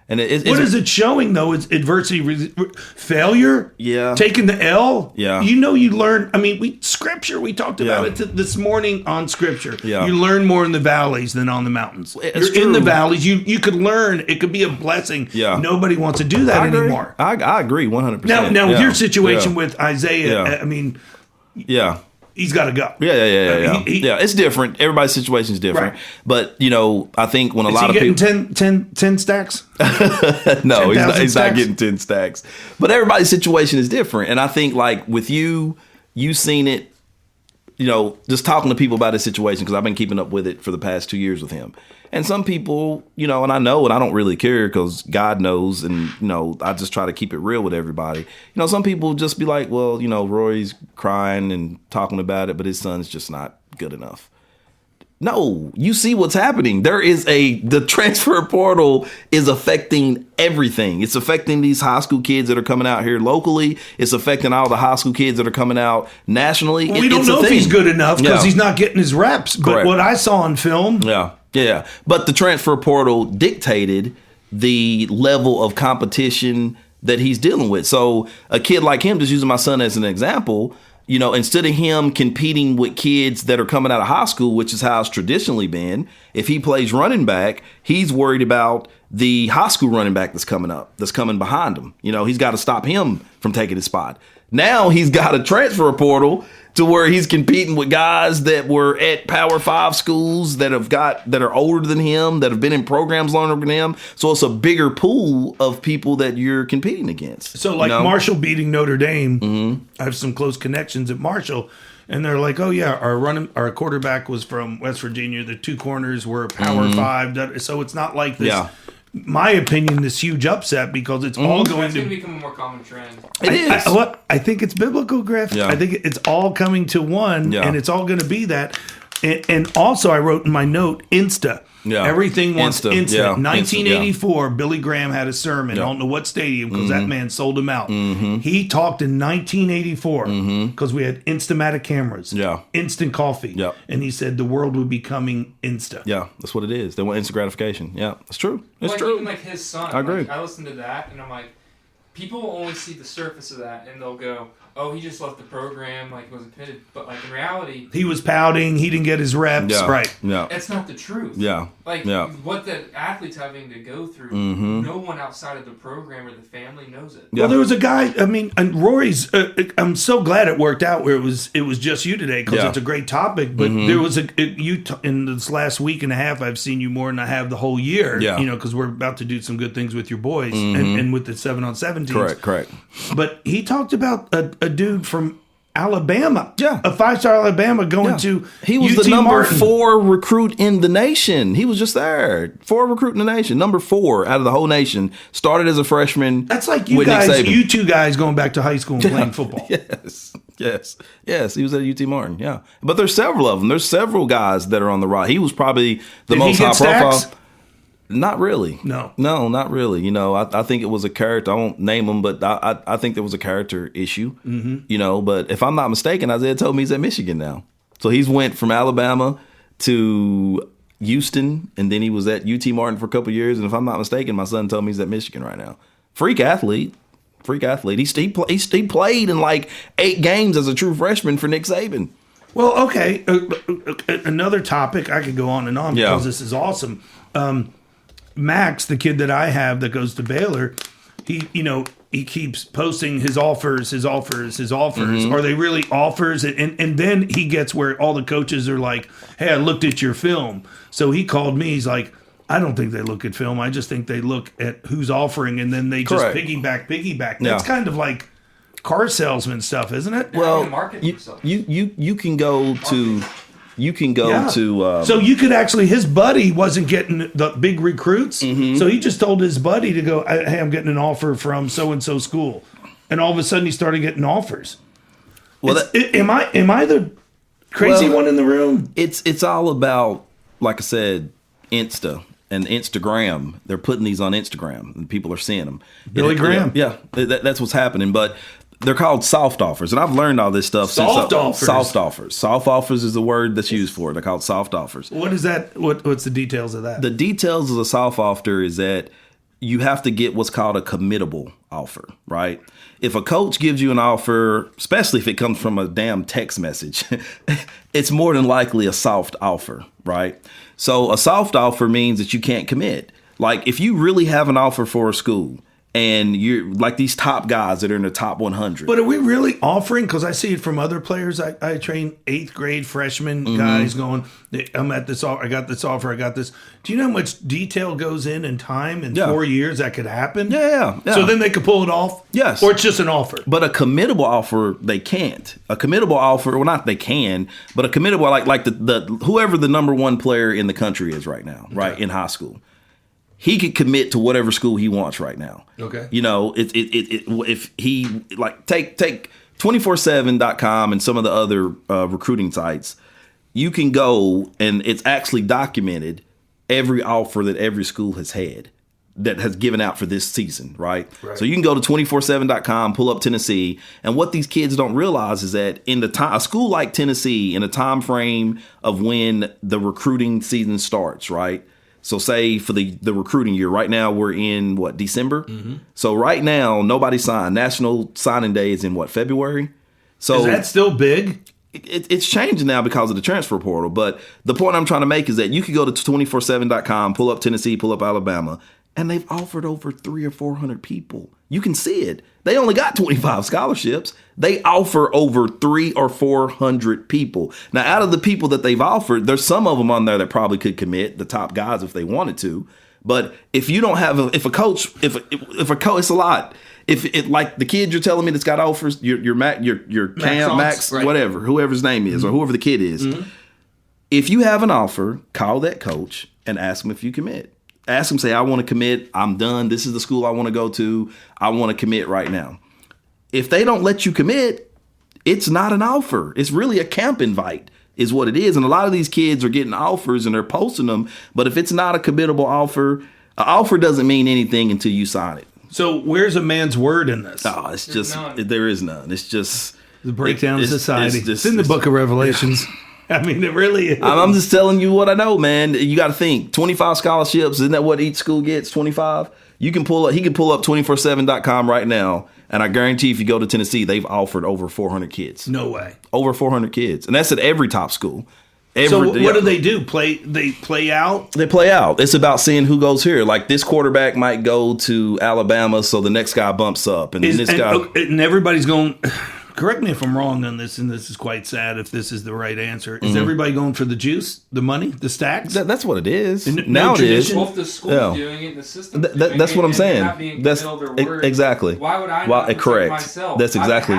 And what is it showing, though? It's adversity, failure, taking the L. Yeah. You know, you learn. I mean, Scripture, we talked about it this morning on Scripture. Yeah. You learn more in the valleys than on the mountains. It's You're true. in the valleys. You could learn. It could be a blessing. Yeah. Nobody wants to do that anymore. I agree 100%. Now with your situation with Isaiah, I mean, he's got to go. Yeah. It's different. Everybody's situation is different. Right. But, you know, I think when a lot of people... 10 stacks? No, he's not getting 10 stacks. But everybody's situation is different. And I think, like, with you've seen it, you know, just talking to people about his situation, because I've been keeping up with it for the past 2 years with him. And some people, you know, and I don't really care because God knows, and, you know, I just try to keep it real with everybody. You know, some people just be like, well, you know, Rory's crying and talking about it, but his son's just not good enough. No, you see what's happening. The transfer portal is affecting everything. It's affecting these high school kids that are coming out here locally. It's affecting all the high school kids that are coming out nationally. We don't know if he's good enough because he's not getting his reps. But what I saw on film. Yeah. But the transfer portal dictated the level of competition that he's dealing with. So a kid like him, just using my son as an example, you know, instead of him competing with kids that are coming out of high school, which is how it's traditionally been, if he plays running back, he's worried about the high school running back that's coming behind him. You know, he's got to stop him from taking his spot. Now he's got a transfer portal to where he's competing with guys that were at Power 5 schools that are older than him, that have been in programs longer than him. So it's a bigger pool of people that you're competing against. So like Marshall beating Notre Dame, I have some close connections at Marshall, and they're like, oh yeah, our quarterback was from West Virginia. The two corners were Power 5. So it's not like this. Yeah. My opinion, this huge upset because it's all going to become a more common trend. It is. I think it's biblical, Griff. Yeah. I think it's all coming to one, and it's all going to be that. And also, I wrote in my note, Insta. Yeah. Everything wants instant. Yeah. 1984, Billy Graham had a sermon. I don't know what stadium because that man sold him out. He talked in 1984 because we had Instamatic cameras, instant coffee. And he said the world would be coming Insta. Yeah, that's what it is. They want instant gratification. Yeah, it's true. It's true. Even like his son. I agree. I listened to that and I'm like, people only see the surface of that and they'll go, oh, he just left the program, like, wasn't committed. But, like, in reality... He was pouting. He didn't get his reps. Yeah. Right. Yeah. That's not the truth. Yeah. Like, yeah. what the athlete's having to go through, no one outside of the program or the family knows it. Yeah. Well, there was a guy, I mean, and Rory's, I'm so glad it worked out where it was just you today because it's a great topic. But there was in this last week and a half, I've seen you more than I have the whole year, because we're about to do some good things with your boys and with the 7-on-7 teams. Correct. But he talked about a dude from Alabama. Yeah. A 5-star Alabama going to He was UT the number Martin. 4 recruit in the nation. He was just there. 4 recruit in the nation. Number 4 out of the whole nation. Started as a freshman. That's like you with Nick guys, Saban. you two guys going back to high school and playing football. Yes. He was at UT Martin. Yeah. But there's several of them. There's several guys that are on the rise. He was probably the most high profile. Not really. No, not really. You know, I think it was a character. I won't name him, but I think there was a character issue. You know, but if I'm not mistaken, Isaiah told me he's at Michigan now. So he's went from Alabama to Houston, and then he was at UT Martin for a couple of years. And if I'm not mistaken, my son told me he's at Michigan right now. Freak athlete. He played in like 8 games as a true freshman for Nick Saban. Well, okay. Another topic I could go on and on because this is awesome. Max, the kid that I have that goes to Baylor, he keeps posting his offers. Are they really offers? And then he gets where all the coaches are like, hey, I looked at your film. So he called me. He's like, I don't think they look at film. I just think they look at who's offering, and then they just piggyback. That's kind of like car salesman stuff, isn't it? Well, you can go to... You can go to... so you could actually... His buddy wasn't getting the big recruits. So he just told his buddy to go, hey, I'm getting an offer from so-and-so school. And all of a sudden he started getting offers. Well, am I the crazy one in the room? It's all about, like I said, Insta and Instagram. They're putting these on Instagram and people are seeing them. Billy Graham. Yeah, that's what's happening. But... they're called soft offers, and I've learned all this stuff. Soft offers. Soft offers is the word that's used for it. They're called soft offers. What is that? What's the details of that? The details of a soft offer is that you have to get what's called a committable offer, right? If a coach gives you an offer, especially if it comes from a damn text message, it's more than likely a soft offer, right? So a soft offer means that you can't commit. Like if you really have an offer for a school, and you're like these top guys that are in the top 100. But are we really offering? Because I see it from other players. I train 8th grade freshmen guys going, I'm at this offer. I got this offer. I got this. Do you know how much detail goes in time in 4 years that could happen? Yeah. So then they could pull it off? Yes. Or it's just an offer? But a committable offer, they can't. A committable offer, well, not they can, but a committable, like the whoever the number 1 player in the country is right now, right, in high school. He could commit to whatever school he wants right now. Okay. You know, if he like take 247.com and some of the other recruiting sites, you can go and it's actually documented every offer that every school has had that has given out for this season, right? So you can go to 247.com, pull up Tennessee, and what these kids don't realize is that in a school like Tennessee, in a time frame of when the recruiting season starts, right? So say for the recruiting year, right now we're in, December? So right now, nobody signed. National Signing Day is in, February? So is that still big? It's changing now because of the transfer portal. But the point I'm trying to make is that you could go to 247.com, pull up Tennessee, pull up Alabama, and they've offered over 300 or 400 people. You can see it. They only got 25 scholarships. They offer over 300 or 400 people. Now, out of the people that they've offered, there's some of them on there that probably could commit, the top guys if they wanted to. But if you don't have if a coach, it's a lot. If it like the kid you're telling me that's got offers, your Max, right, whatever, whoever's name is, or whoever the kid is. If you have an offer, call that coach and ask him if you commit. Ask them, say, I want to commit. I'm done. This is the school I want to go to. I want to commit right now. If they don't let you commit, it's not an offer. It's really a camp invite is what it is. And a lot of these kids are getting offers and they're posting them. But if it's not a committable offer, an offer doesn't mean anything until you sign it. So where's a man's word in this? Oh, it's there is none. It's just the breakdown of society. It's in the book of Revelations. I mean, it really is. I'm just telling you what I know, man. You got to think 25 scholarships. Isn't that what each school gets? 25. He can pull up 247.com right now And I guarantee if you go to Tennessee, they've offered over 400 kids. No way. Over 400 kids. And that's at every top school. So what do they do? They play out? They play out. It's about seeing who goes here. Like this quarterback might go to Alabama, so the next guy bumps up. And everybody's going... Correct me if I'm wrong on this, and this is quite sad if this is the right answer. Is everybody going for the juice, the money, the stacks? That's what it is. Now it is. Well, if the school's doing it, the system. That's what I'm saying. That's exactly. Why would I not protect myself? That's exactly.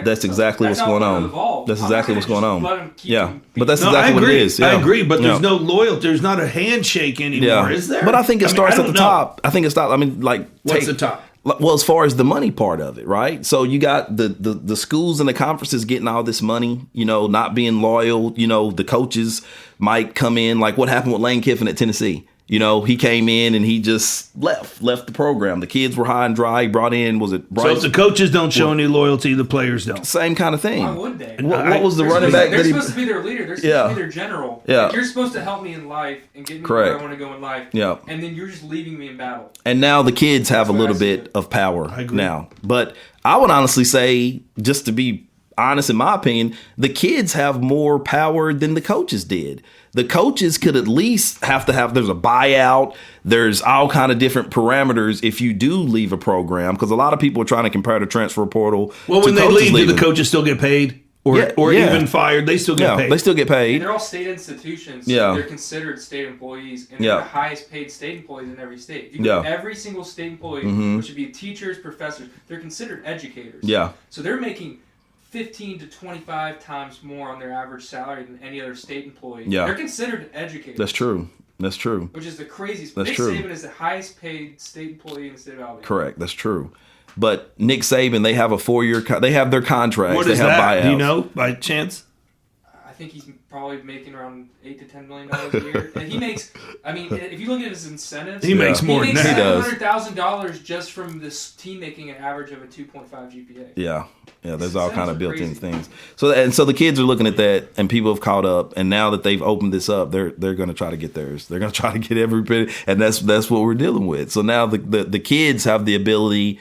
That's exactly what's going on. That's exactly what's going on. Yeah, but that's exactly what it is. I agree, but there's no loyalty. There's not a handshake anymore, is there? But I think it starts at the top. I think it starts. I mean, like what's the top? Well, as far as the money part of it, right? So you got the schools and the conferences getting all this money, not being loyal. The coaches might come in, like what happened with Lane Kiffin at Tennessee. He came in and he just left the program. The kids were high and dry. He brought in, was it Bryce? So if the coaches don't show any loyalty, the players don't. Same kind of thing. Why would they? What was the running back? They're supposed to be their leader. They're supposed to be their general. Yeah. Like, you're supposed to help me in life and get me where I want to go in life. Yeah. And then you're just leaving me in battle. And now the kids have a little bit of power now. But I would honestly say, just to be honest, in my opinion, the kids have more power than the coaches did. The coaches could at least there's a buyout. There's all kind of different parameters if you do leave a program, because a lot of people are trying to compare the transfer portal. Well, when they leave, do the coaches still get paid? Or even fired, they still get paid. They still get paid. And they're all state institutions. So they're considered state employees, and they're the highest paid state employees in every state. If you go every single state employee, which would be teachers, professors, they're considered educators. Yeah. So they're making 15 to 25 times more on their average salary than any other state employee. Yeah. They're considered educators. That's true. Which is the craziest. That's Nick true. Saban is the highest paid state employee in the state of Alabama. Correct. That's true. But Nick Saban, they have a 4-year. They have their contracts. What is they have that? Buyouts. Do you know by chance? I think he's probably making around $8 to $10 million a year, and he makes. I mean, if you look at his incentives, he makes more than that. He does. $700,000 just from this team making an average of a 2.5 GPA. Yeah. There's all kind of built-in things. So the kids are looking at that, and people have caught up. And now that they've opened this up, they're going to try to get theirs. They're going to try to get every bit, and that's what we're dealing with. So now the kids have the ability.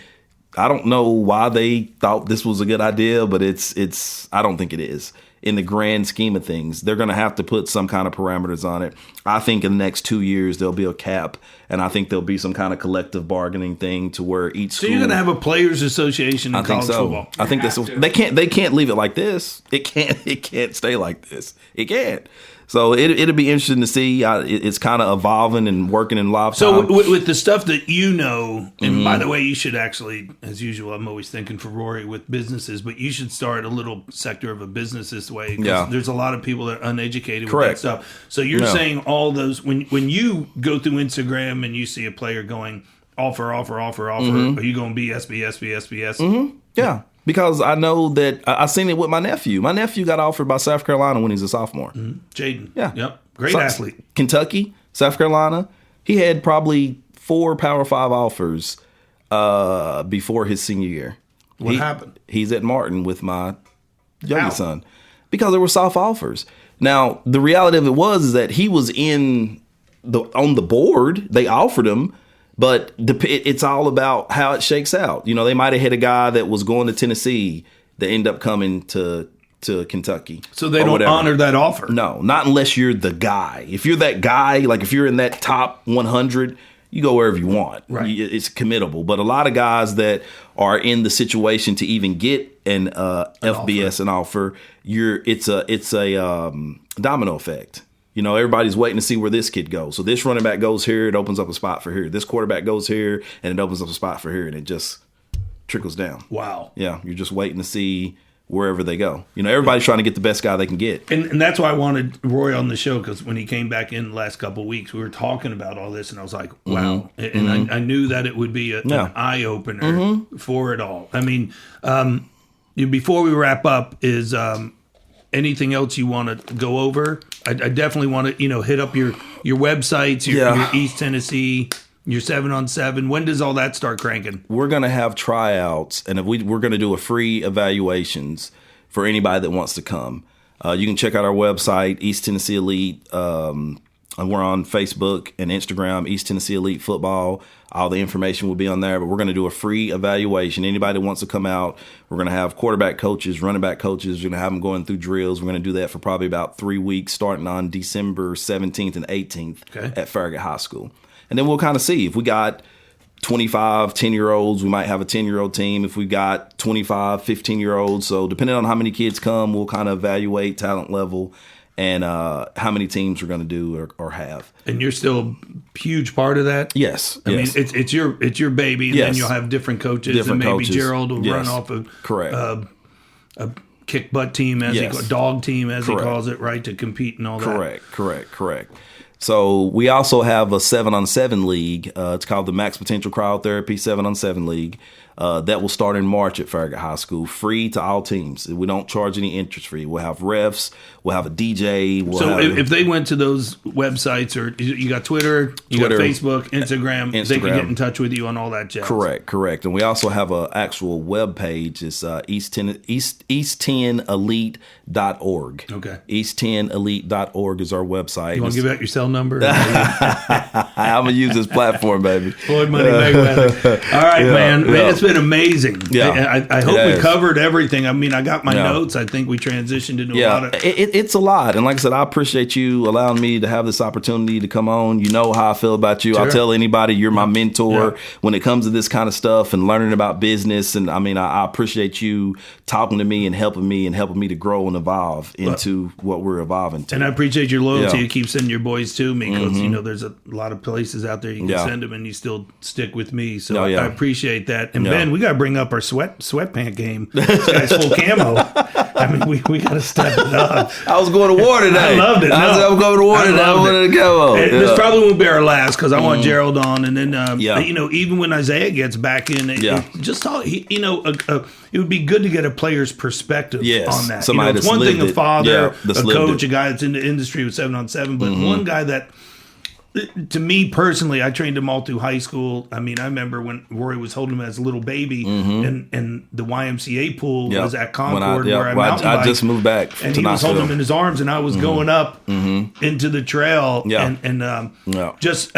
I don't know why they thought this was a good idea, but it's. I don't think it is. In the grand scheme of things, they're going to have to put some kind of parameters on it. I think in the next 2 years, there'll be a cap, and I think there'll be some kind of collective bargaining thing to where each school... So you're going to have a players' association in college football? I think they can't leave it like this. It can't stay like this. It can't. So it'll be interesting to see. It's kind of evolving and working in live time. So with the stuff that and by the way, you should actually, as usual, I'm always thinking for Rory with businesses, but you should start a little sector of a business this way. Because there's a lot of people that are uneducated with that stuff. So you're saying all those, when you go through Instagram and you see a player going offer, are you going BS? Yeah. Because I know that I've seen it with my nephew. My nephew got offered by South Carolina when he was a sophomore. Jaden. Yeah. Yep. Great athlete. Kentucky, South Carolina. He had probably 4 Power 5 offers before his senior year. What happened? He's at Martin with my youngest son. Because there were soft offers. Now, the reality of it is that he was on the board. They offered him. But it's all about how it shakes out. They might have hit a guy that was going to Tennessee that ended up coming to Kentucky. So they don't honor that offer? No, not unless you're the guy. If you're that guy, like if you're in that top 100, you go wherever you want. Right. It's committable. But a lot of guys that are in the situation to even get an FBS offer, it's a domino effect. Everybody's waiting to see where this kid goes. So this running back goes here, it opens up a spot for here. This quarterback goes here, and it opens up a spot for here, and it just trickles down. Wow. Yeah, you're just waiting to see wherever they go. Everybody's trying to get the best guy they can get. And that's why I wanted Roy on the show, because when he came back in the last couple of weeks, we were talking about all this, and I was like, wow. And I knew that it would be an eye-opener for it all. I mean, before we wrap up, is anything else you want to go over? I definitely want to, hit up your websites, your East Tennessee, your 7-on-7. When does all that start cranking? We're going to have tryouts, and we're going to do a free evaluations for anybody that wants to come. You can check out our website, East Tennessee Elite, we're on Facebook and Instagram, East Tennessee Elite Football. All the information will be on there, but we're going to do a free evaluation. Anybody that wants to come out, we're going to have quarterback coaches, running back coaches. We're going to have them going through drills. We're going to do that for probably about 3 weeks, starting on December 17th and 18th at Farragut High School. And then we'll kind of see if we got 25 10-year-olds, we might have a 10-year-old team. If we've got 25 15-year-olds, so depending on how many kids come, we'll kind of evaluate talent level and how many teams we're going to do or have. And you're still a huge part of that? Yes. I mean, it's your baby, and then you'll have different coaches, and maybe Gerald will run off a kick butt team, a dog team, as he calls it, right, to compete and all that. Correct. So we also have a 7-on-7 league. It's called the Max Potential Cryotherapy 7-on-7 League. That will start in March at Farragut High School, free to all teams. We don't charge any interest fee. We'll have refs. We'll have a DJ. If they went to those websites, or you got Twitter, you got Facebook, Instagram, they can get in touch with you on all that jazz. Correct. And we also have an actual web page. It's East10elite.org. Okay. East10elite.org is our website. You want to give out your cell number? I'm going to use this platform, baby. Floyd Money Mayweather. All right, man, it's been amazing. Yeah. I hope we covered everything. I mean, I got my notes. I think we transitioned into a lot of... It's a lot. And like I said, I appreciate you allowing me to have this opportunity to come on. You know how I feel about you. Sure. I'll tell anybody you're my mentor when it comes to this kind of stuff and learning about business. And I mean, I appreciate you talking to me and helping me to grow and evolve into what we're evolving to. And I appreciate your loyalty. You keep sending your boys to me because, there's a lot of places out there you can send them and you still stick with me. So I appreciate that. And Ben, we got to bring up our sweatpant game. This guy's full camo. I mean, we got to step it up. I was going to war today. I loved it. I was going to war today. I wanted to go. This probably won't be our last because I want Gerald on. And then, even when Isaiah gets back in, it would be good to get a player's perspective on that. It's one thing a father, a coach, a guy that's in the industry with 7-on-7, but one guy that, to me personally, I trained him all through high school. I mean, I remember when Rory was holding him as a little baby, and the YMCA pool was at Concord where I mountain biked. I just moved back, and he was holding him in his arms, and I was going up into the trail, just.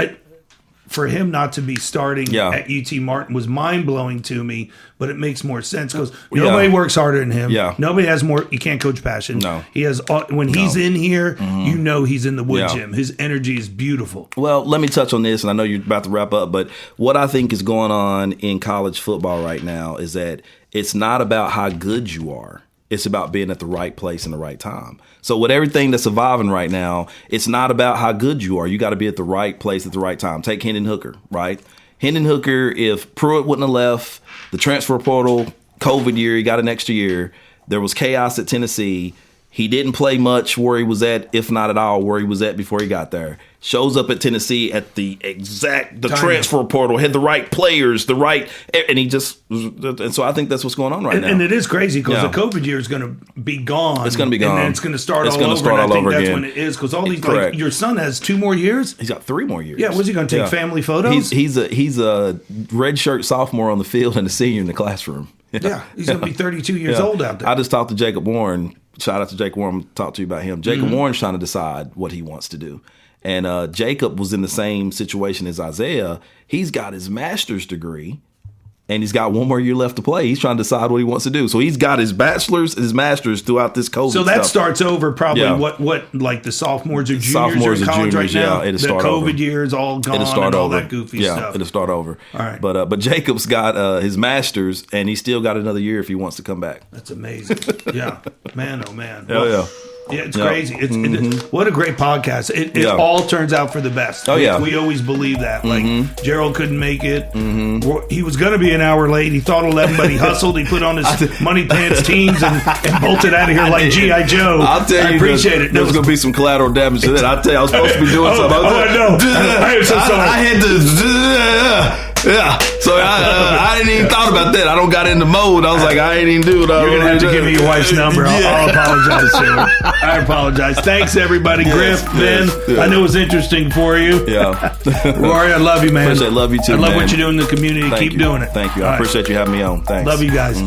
For him not to be starting at UT Martin was mind-blowing to me, but it makes more sense because nobody works harder than him. Yeah. Nobody has more. You can't coach passion. No. He has. When he's in here, he's in the wood gym. His energy is beautiful. Well, let me touch on this, and I know you're about to wrap up, but what I think is going on in college football right now is that it's not about how good you are. It's about being at the right place in the right time. So with everything that's evolving right now, it's not about how good you are. You got to be at the right place at the right time. Take Hendon Hooker, right? Hendon Hooker, if Pruitt wouldn't have left, the transfer portal, COVID year, he got an extra year. There was chaos at Tennessee. He didn't play much where he was at, if not at all, where he was at before he got there. Shows up at Tennessee at the transfer portal, had the right players, and so I think that's what's going on right now. And it is crazy because the COVID year is going to be gone. It's going to be gone. And then it's going to start all over. And I think that's when it is because all these, like, your son has 2 more years. He's got 3 more years. Yeah, what's he going to take family photos? He's a redshirt sophomore on the field and a senior in the classroom. Yeah, he's going to be 32 years old out there. I just talked to Jacob Warren. Shout out to Jacob Warren. Talk to you about him. Jacob Warren's trying to decide what he wants to do. And Jacob was in the same situation as Isaiah. He's got his master's degree, and he's got 1 more year left to play. He's trying to decide what he wants to do. So he's got his bachelor's and his master's throughout this COVID So that stuff. Starts over probably what like the sophomores or juniors are in college right now? It'll start the over. COVID year is all gone and all that goofy stuff. It'll start over. All right. But Jacob's got his master's, and he's still got another year if he wants to come back. That's amazing. Yeah. Man, oh, man. Yeah. Yeah, it's crazy. What a great podcast. It all turns out for the best. Oh, yeah. We always believe that. Like, Gerald couldn't make it. He was going to be an hour late. He thought 11, but he hustled. He put on his money pants teams and bolted out of here like G.I. Joe. I'll tell you, I appreciate it. There was going to be some collateral damage to that. I'll tell you, I was supposed to be doing something. I know. I am so sorry. I had to... Yeah, so I didn't even thought about that. I don't got in the mode. I was like, I ain't even do it. You're going to have to give me your wife's number. I'll apologize to her. I apologize. Thanks, everybody. Griff, Ben, I know it was interesting for you. Yeah. Rory, I love you, man. Love you too, I love man. what you do in the community. Keep doing it. Thank you. I appreciate you having me on. Thanks. Love you guys.